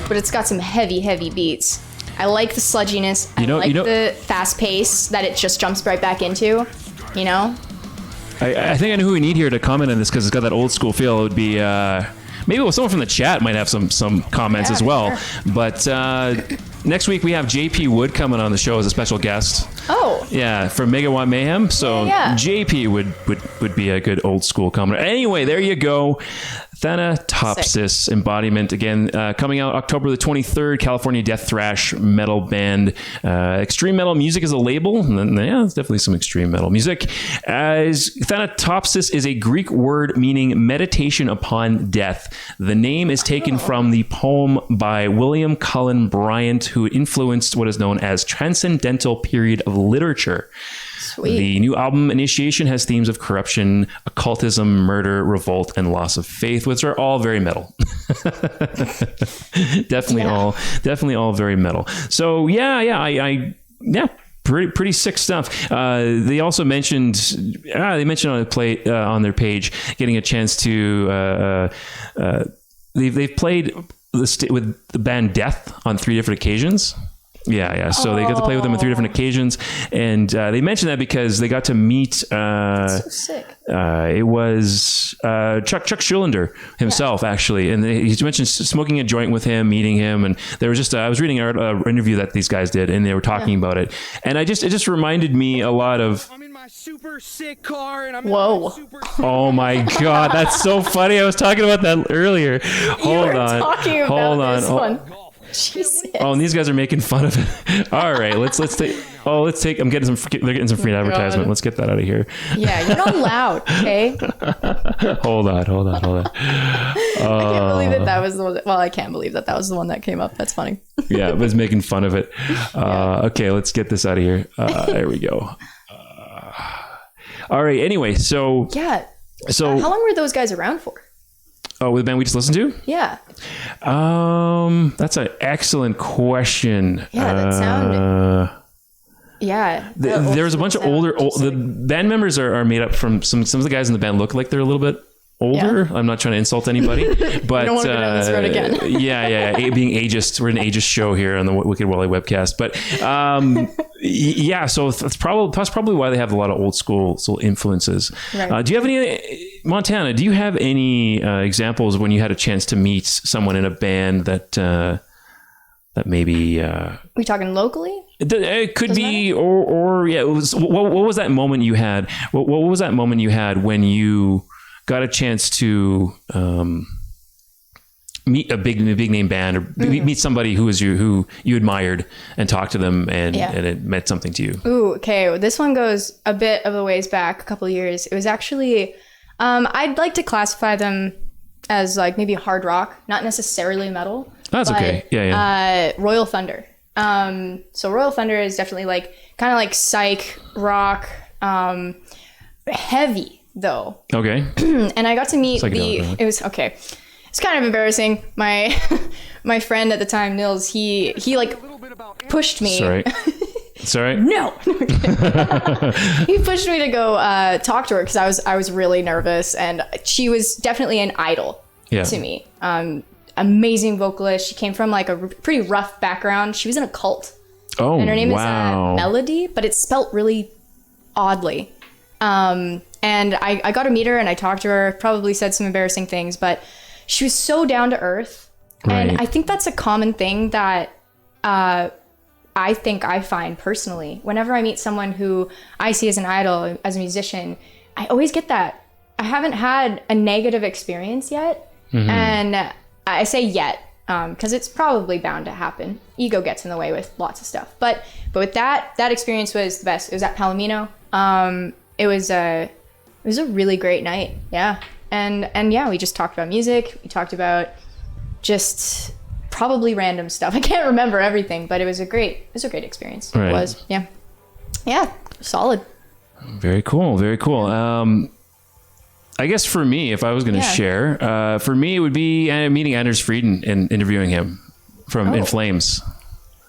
But it's got some heavy beats. I like the sludginess. I like the fast pace that it just jumps right back into, you know? I think I know who we need here to comment on this because it's got that old school feel. It would be maybe someone from the chat might have some comments as well. Sure. But next week we have JP Wood coming on the show as a special guest. Oh. Yeah, from Megawatt Mayhem. So JP would be a good old school commenter. Anyway, there you go. Thanatopsis Embodiment, again, coming out October the 23rd, California death thrash metal band. Extreme Metal Music is a label. Yeah, it's definitely some extreme metal music. As Thanatopsis is a Greek word meaning meditation upon death. The name is taken from the poem by William Cullen Bryant, who influenced what is known as transcendental period of literature. Sweet. The new album, Initiation, has themes of corruption, occultism, murder, revolt, and loss of faith, which are all very metal. Definitely all very metal. So pretty sick stuff. They also mentioned on their page getting a chance to they've played with the band Death on 3 different occasions. Yeah. So they got to play with them on 3 different occasions, and they mentioned that because they got to meet. So sick. It was Chuck Schullander himself, actually, and he mentioned smoking a joint with him, meeting him, and there was just I was reading an interview that these guys did, and they were talking about it, and it just reminded me a lot of. I'm in my super sick car, and I'm Whoa. Oh my God, that's so funny! I was talking about that earlier. Hold on. Jesus. Oh, and these guys are making fun of it. All right, let's take. I'm getting some. They're getting some free advertisement. Let's get that out of here. Yeah, you're not loud. Okay. Hold on. I can't believe that was the one. Well, I can't believe that was the one that came up. That's funny. Yeah, it was making fun of it. Okay, let's get this out of here. There we go. All right. Anyway, so yeah. So how long were those guys around for? Oh, with the band we just listened to? Yeah. That's an excellent question. Yeah, that sounded. Yeah. There's a bunch of the band members are made up from some of the guys in the band look like they're a little bit older. Yeah. I'm not trying to insult anybody, but I don't want to go down this road again. yeah. Being ageist, we're an ageist show here on the Wicked Wally webcast, but yeah. So that's probably why they have a lot of old school influences. Right. Do you have any, Montana? Do you have any examples when you had a chance to meet someone in a band that maybe? We talking locally? It could be, or yeah. What was that moment you had? What was that moment you had when you got a chance to meet a big name band, or meet somebody who you admired and talk to them, and it meant something to you? Ooh, okay. This one goes a bit of a ways back, a couple of years. It was actually, I'd like to classify them as like maybe hard rock, not necessarily metal. That's okay. Yeah. Royal Thunder. So Royal Thunder is definitely like kind of like psych rock, heavy though. Okay. And I got to meet Psychedelic. it was okay. It's kind of embarrassing. My my friend at the time, Nils, he like pushed me. Sorry. Sorry. No. He pushed me to go talk to her because I was really nervous, and she was definitely an idol to me. Amazing vocalist. She came from like a pretty rough background. She was in a cult. Oh, and her name wow. is Melody, but it's spelt really oddly. And I got to meet her and I talked to her, probably said some embarrassing things, but she was so down to earth. Right. And I think that's a common thing that I think I find personally. Whenever I meet someone who I see as an idol, as a musician, I always get that. I haven't had a negative experience yet. Mm-hmm. And I say yet, because it's probably bound to happen. Ego gets in the way with lots of stuff. But with that experience was the best. It was at Palomino. It was a really great night. Yeah. And yeah, we just talked about music. We talked about just probably random stuff. I can't remember everything, but it was a great experience. Right. It was. Yeah. Yeah. Solid. Very cool. Very cool. I guess for me, if I was going to share, for me, it would be meeting Anders Frieden and interviewing him from In Flames.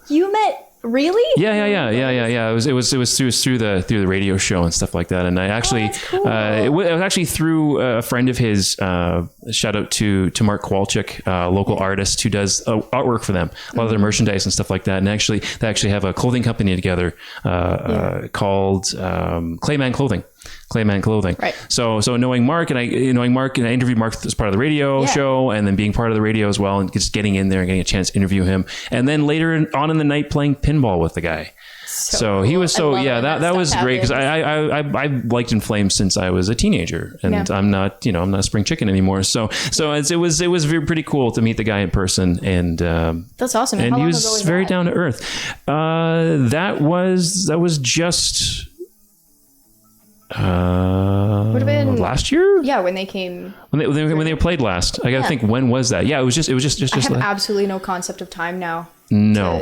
You met really? Yeah. It was through the radio show and stuff like that. And I actually, cool. it was actually through a friend of his, shout out to Mark Kowalczyk, local artist who does artwork for them, a lot of their merchandise and stuff like that. And actually, they actually have a clothing company together, called, Clayman Clothing. Right. So knowing Mark and I interviewed Mark as part of the radio show, and then being part of the radio as well, and just getting in there and getting a chance to interview him, and then later on in the night playing pinball with the guy. So he was that was great, because I liked In Flames since I was a teenager, and I'm not a spring chicken anymore. So it was pretty cool to meet the guy in person, and that's awesome. And How he long was ago was very that? down to earth. That was just. Would have been last year. Yeah, when they came. When they played last. I gotta think, when was that? Yeah, it was just I have absolutely no concept of time now. No.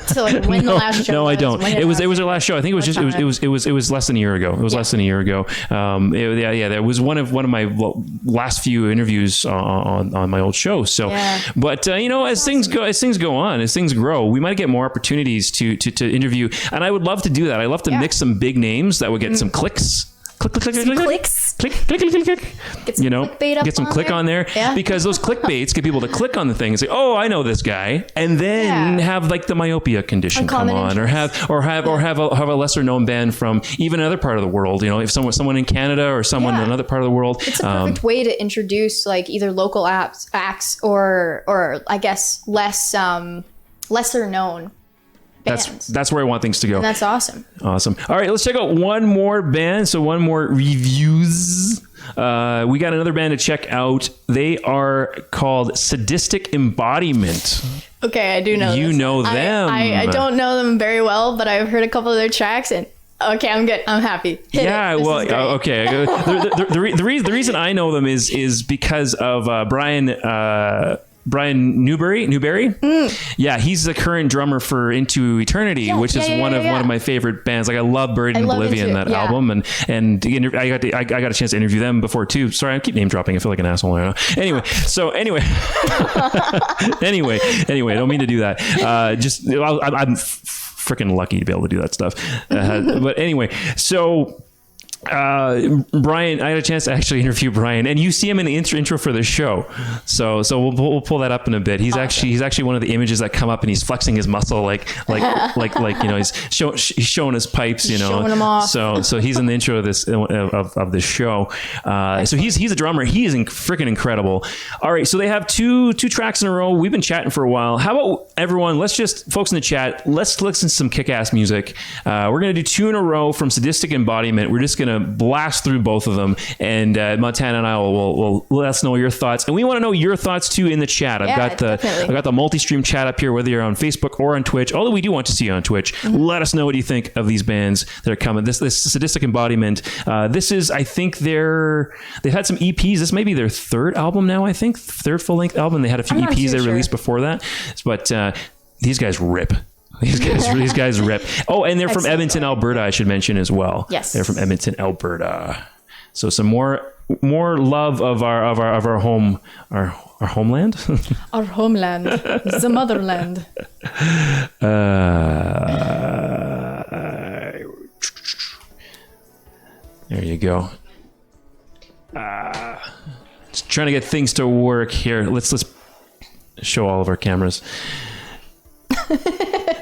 So like when the last show. No, was, I don't. when It was their last show. I think it was less than a year ago. It was less than a year ago. That was one of my last few interviews on my old show. So, but as things go on, as things grow, we might get more opportunities to interview, and I would love to do that. I love to mix some big names that would get some clicks. Click. Get some clickbait up Get some on click there. on there, because those clickbaits get people to click on the thing and say, "Oh, I know this guy," and then have like the Myopia Condition come on, or have a lesser known band from even another part of the world. If someone in Canada or someone in another part of the world. It's a perfect way to introduce like either local acts or I guess lesser known. That's where I want things to go. And that's awesome. Awesome. All right, let's check out one more band. So one more Reviewz. We got another band to check out. They are called Sadistic Embodiment. Okay, I do know. You know them. I don't know them very well, but I've heard a couple of their tracks, and okay, I'm good. I'm happy. Hit it. This is great. Okay. The reason I know them is because of Brian Newberry. Yeah, he's the current drummer for Into Eternity, which is one of my favorite bands. Like, I love Buried in Oblivion, that album, and I got a chance to interview them before too. Sorry, I keep name dropping. I feel like an asshole. I don't know. Anyway, don't mean to do that. I'm freaking lucky to be able to do that stuff. But anyway, so. Brian, I had a chance to actually interview Brian, and you see him in the intro for the show. So we'll pull that up in a bit. He's actually one of the images that come up, and he's flexing his muscle like he's showing his pipes, showing them off. So he's in the intro of this show. So he's a drummer. He is freaking incredible. All right, so they have two tracks in a row. We've been chatting for a while. How about everyone? Folks in the chat, let's listen to some kick-ass music. We're gonna do two in a row from Sadistic Embodiment. We're just gonna gonna blast through both of them, and Montana and I will let us know your thoughts, and we want to know your thoughts too in the chat. I've got the multi-stream chat up here, whether you're on Facebook or on Twitch. Although we do want to see you on Twitch. Let us know what you think of these bands that are coming. This Sadistic Embodiment. This is, I think, they've had some EPs. This may be their third album now. I think third full-length album. They had a few EPs they released before that, but these guys rip. These guys rip. Oh, and they're from Edmonton, Alberta, I should mention as well. Yes. They're from Edmonton, Alberta. So some more love of our home, our homeland. Our homeland, the motherland. There you go. Just trying to get things to work here. Let's show all of our cameras.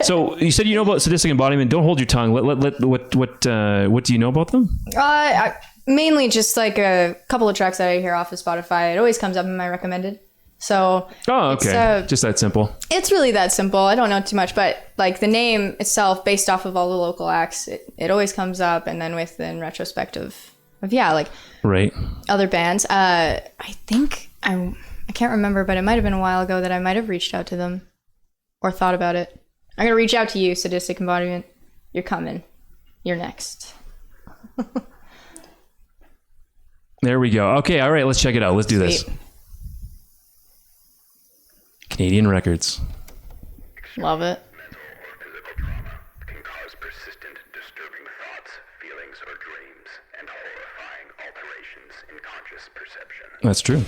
So you said you know about Sadistic Embodiment. Don't hold your tongue. What do you know about them? Mainly just like a couple of tracks that I hear off of Spotify. It always comes up in my recommended. So okay, just that simple. It's really that simple. I don't know too much, but like the name itself, based off of all the local acts, it always comes up. And then in retrospect of like right other bands. I think I can't remember, but it might have been a while ago that I might have reached out to them or thought about it. I'm gonna reach out to you, Sadistic Embodiment. You're coming. You're next. There we go. Okay, all right, let's check it out. Let's do this. Canadian Records. Love it. Mental or physical trauma can cause persistent, disturbing thoughts, feelings, or dreams, and horrifying alterations in conscious perception. That's true.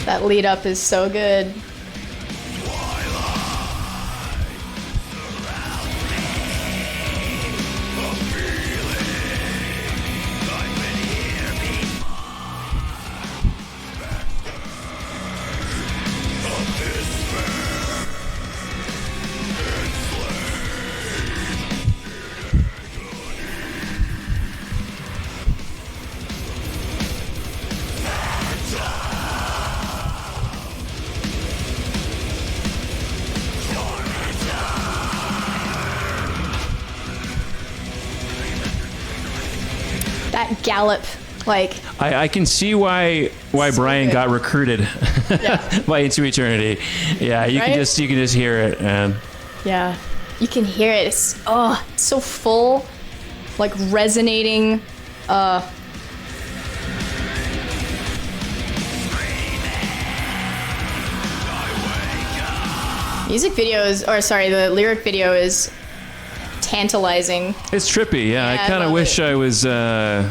That lead up is so good. That gallop, like I can see why Brian got recruited by Into Eternity. Yeah, you can just hear it, and yeah, you can hear it. It's so full, like resonating. The lyric video is tantalizing. It's trippy. Yeah, I kind of wish I was. I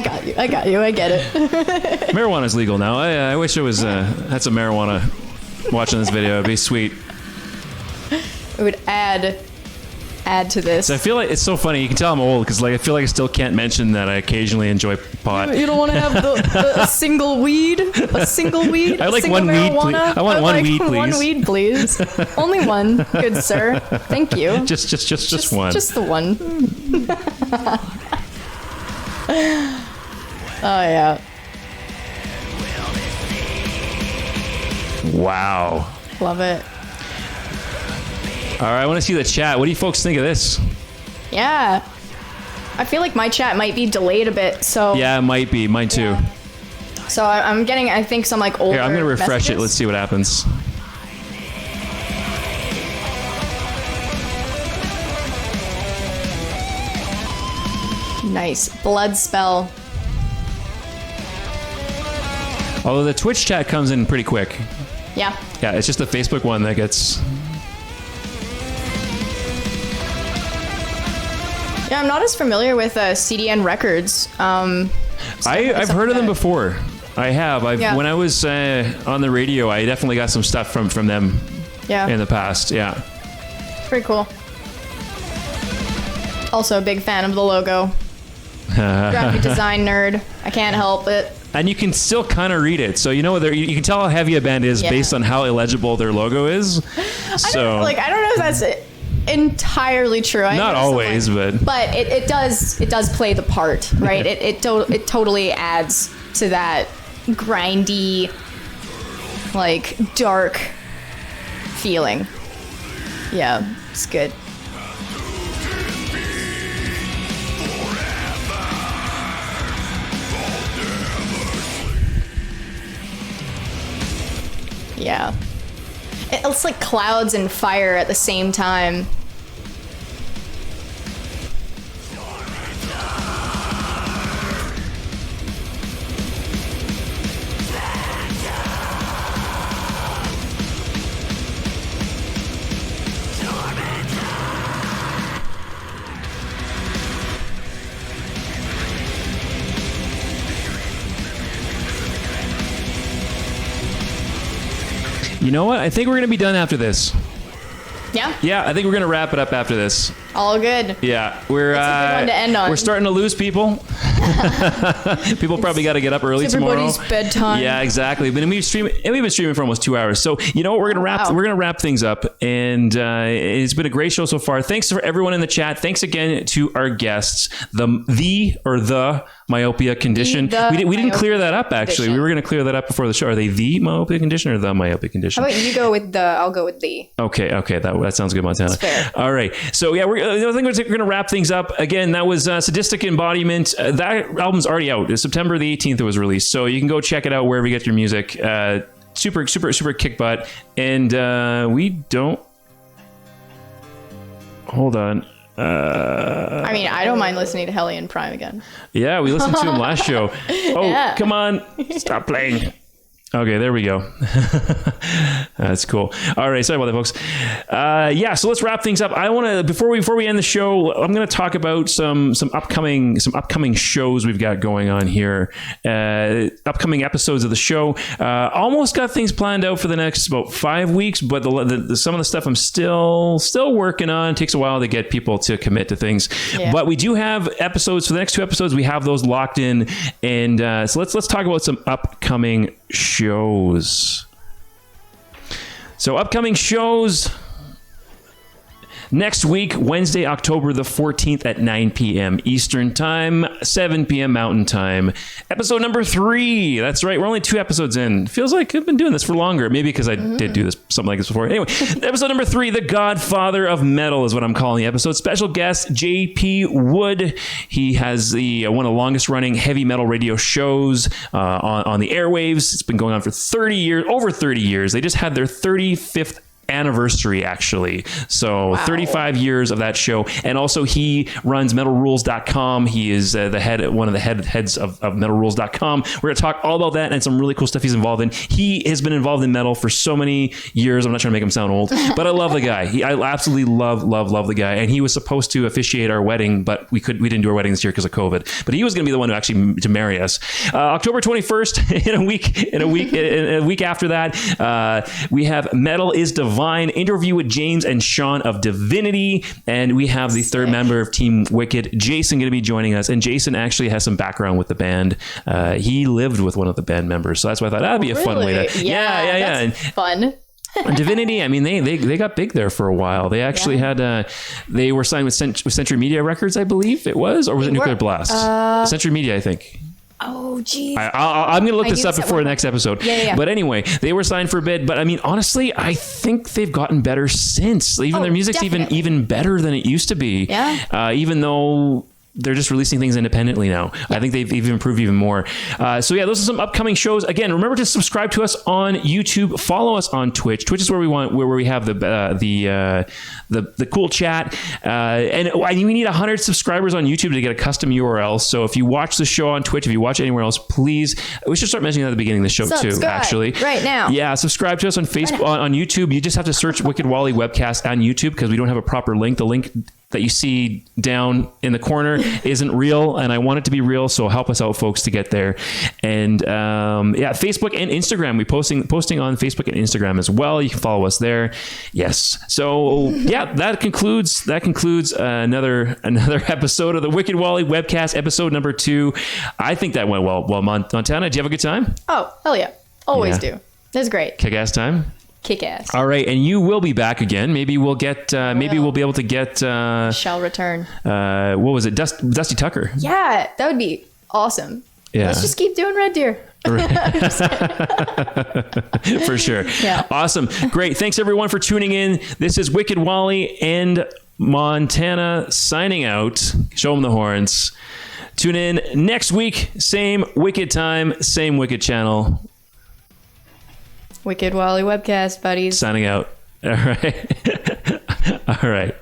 got you. I get it. Marijuana's legal now. I wish I was had some marijuana watching this video. It'd be sweet. It would add to this. So I feel like it's so funny. You can tell I'm old because I feel like I still can't mention that I occasionally enjoy pot. You don't want to have a single weed? A single weed? I like one weed, please. I want one weed, please. One weed, please. Only one, good sir. Thank you. Just one. Just the one. Oh yeah. Wow. Love it. All right, I want to see the chat. What do you folks think of this? Yeah. I feel like my chat might be delayed a bit, so... Yeah, it might be. Mine too. Yeah. So I'm getting, I think, some like older Here, I'm going to refresh messages. it. Let's see what happens. Nice. Blood spell. Although the Twitch chat comes in pretty quick. Yeah. Yeah, it's just the Facebook one that gets... Yeah, I'm not as familiar with CDN Records. I've heard of them before. I have. When I was on the radio, I definitely got some stuff from them in the past. Yeah. Pretty cool. Also a big fan of the logo. Graphic design nerd. I can't help it. And you can still kind of read it. So, you you can tell how heavy a band is based on how illegible their logo is. I don't know if that's entirely true. Not always, but it does play the part, right? it totally adds to that grindy, like, dark feeling. Yeah, it's good. Yeah. It's like clouds and fire at the same time. You know what? I think we're going to be done after this. Yeah? Yeah, I think we're going to wrap it up after this. All good. Yeah, we're It's a good one to end on. We're starting to lose people. People probably got to get up early tomorrow. Everybody's bedtime. Yeah, exactly. But we've been streaming for almost 2 hours. So you know what? We're gonna wrap things up, and it's been a great show so far. Thanks for everyone in the chat. Thanks again to our guests. The Myopia Condition. We didn't clear that up actually. Condition. We were going to clear that up before the show. Are they the Myopia Condition or the Myopia Condition? How about you go with the? I'll go with the. Okay, that sounds good, Montana. That's fair. All right, so yeah, I think we're going to wrap things up. Again, that was Sadistic Embodiment. That album's already out. September the 18th it was released, so you can go check it out wherever you get your music. Super kick butt, and we don't. Hold on. I mean, I don't mind listening to Hellion Prime again. Yeah, we listened to him last show. Oh, yeah. Come on. Stop playing. Okay, there we go. That's cool. All right, sorry about that, folks. Yeah, so let's wrap things up. I want to before we end the show, I'm going to talk about some upcoming shows we've got going on here. Upcoming episodes of the show. Almost got things planned out for the next about 5 weeks, but some of the stuff I'm still working on. It takes a while to get people to commit to things. Yeah. But we do have episodes for the next 2 episodes. We have those locked in, and so let's talk about some upcoming shows. So upcoming shows next week, Wednesday, October the 14th at 9 p.m. Eastern Time, 7 p.m. Mountain Time. Episode number 3. That's right. We're only 2 episodes in. Feels like I've been doing this for longer. Maybe because I did do something like this before. Anyway, episode number 3, The Godfather of Metal is what I'm calling the episode. Special guest, J.P. Wood. He has one of the longest running heavy metal radio shows on the airwaves. It's been going on for over 30 years. They just had their 35th anniversary actually, so wow. 35 years of that show. And also he runs metalrules.com. He is one of the heads of metalrules.com. We're gonna talk all about that and some really cool stuff he's involved in. He has been involved in metal for so many years. I'm not trying to make him sound old, but I love the guy. I absolutely love the guy. And he was supposed to officiate our wedding, but we didn't do our wedding this year because of COVID, but he was gonna be the one to marry us. October 21st, in a week after that, we have Metal is Divine, interview with James and Sean of Divinity, and we have the third member of Team Wicked, Jason, going to be joining us. And Jason actually has some background with the band. He lived with one of the band members, so that's why I thought that'd be a fun way to that's fun. Divinity, I mean, they got big there for a while. They actually had they were signed with Century Media Records, I believe it was, or was it Nuclear Blast? Century Media, I think. Oh, geez. I'm going to look this up before the next episode. Yeah. But anyway, they were signed for a bid. But I mean, honestly, I think they've gotten better since. Even their music's even better than it used to be. Yeah. Even though they're just releasing things independently now. Yeah. I think they've even improved even more. So yeah, those are some upcoming shows. Again, remember to subscribe to us on YouTube. Follow us on Twitch. Twitch is where we have the cool chat. And we need 100 subscribers on YouTube to get a custom URL. So if you watch the show on Twitch, if you watch anywhere else, please. We should start mentioning that at the beginning of the show too. Actually, right now. Yeah, subscribe to us on Facebook, on YouTube. You just have to search Wicked Wally Webcast on YouTube because we don't have a proper link. The link that you see down in the corner isn't real, and I want it to be real. So help us out, folks, to get there. And Facebook and Instagram. We posting on Facebook and Instagram as well. You can follow us there. Yes. So that concludes another episode of the Wicked Wally webcast, episode number 2. I think that went well. Well, Montana, did you have a good time? Oh, hell yeah. Always do. It was great. Kick-ass time? Kick-ass. All right, and you will be back again. Maybe we'll get. Maybe we'll be able to get. Shall return. What was it? Dusty Tucker. Yeah, that would be awesome. Yeah. Let's just keep doing Red Deer. For sure. Yeah. Awesome. Great. Thanks everyone for tuning in. This is Wicked Wally and Montana signing out. Show them the horns. Tune in next week. Same wicked time. Same wicked channel. Wicked Wally webcast, buddies. Signing out. All right. All right.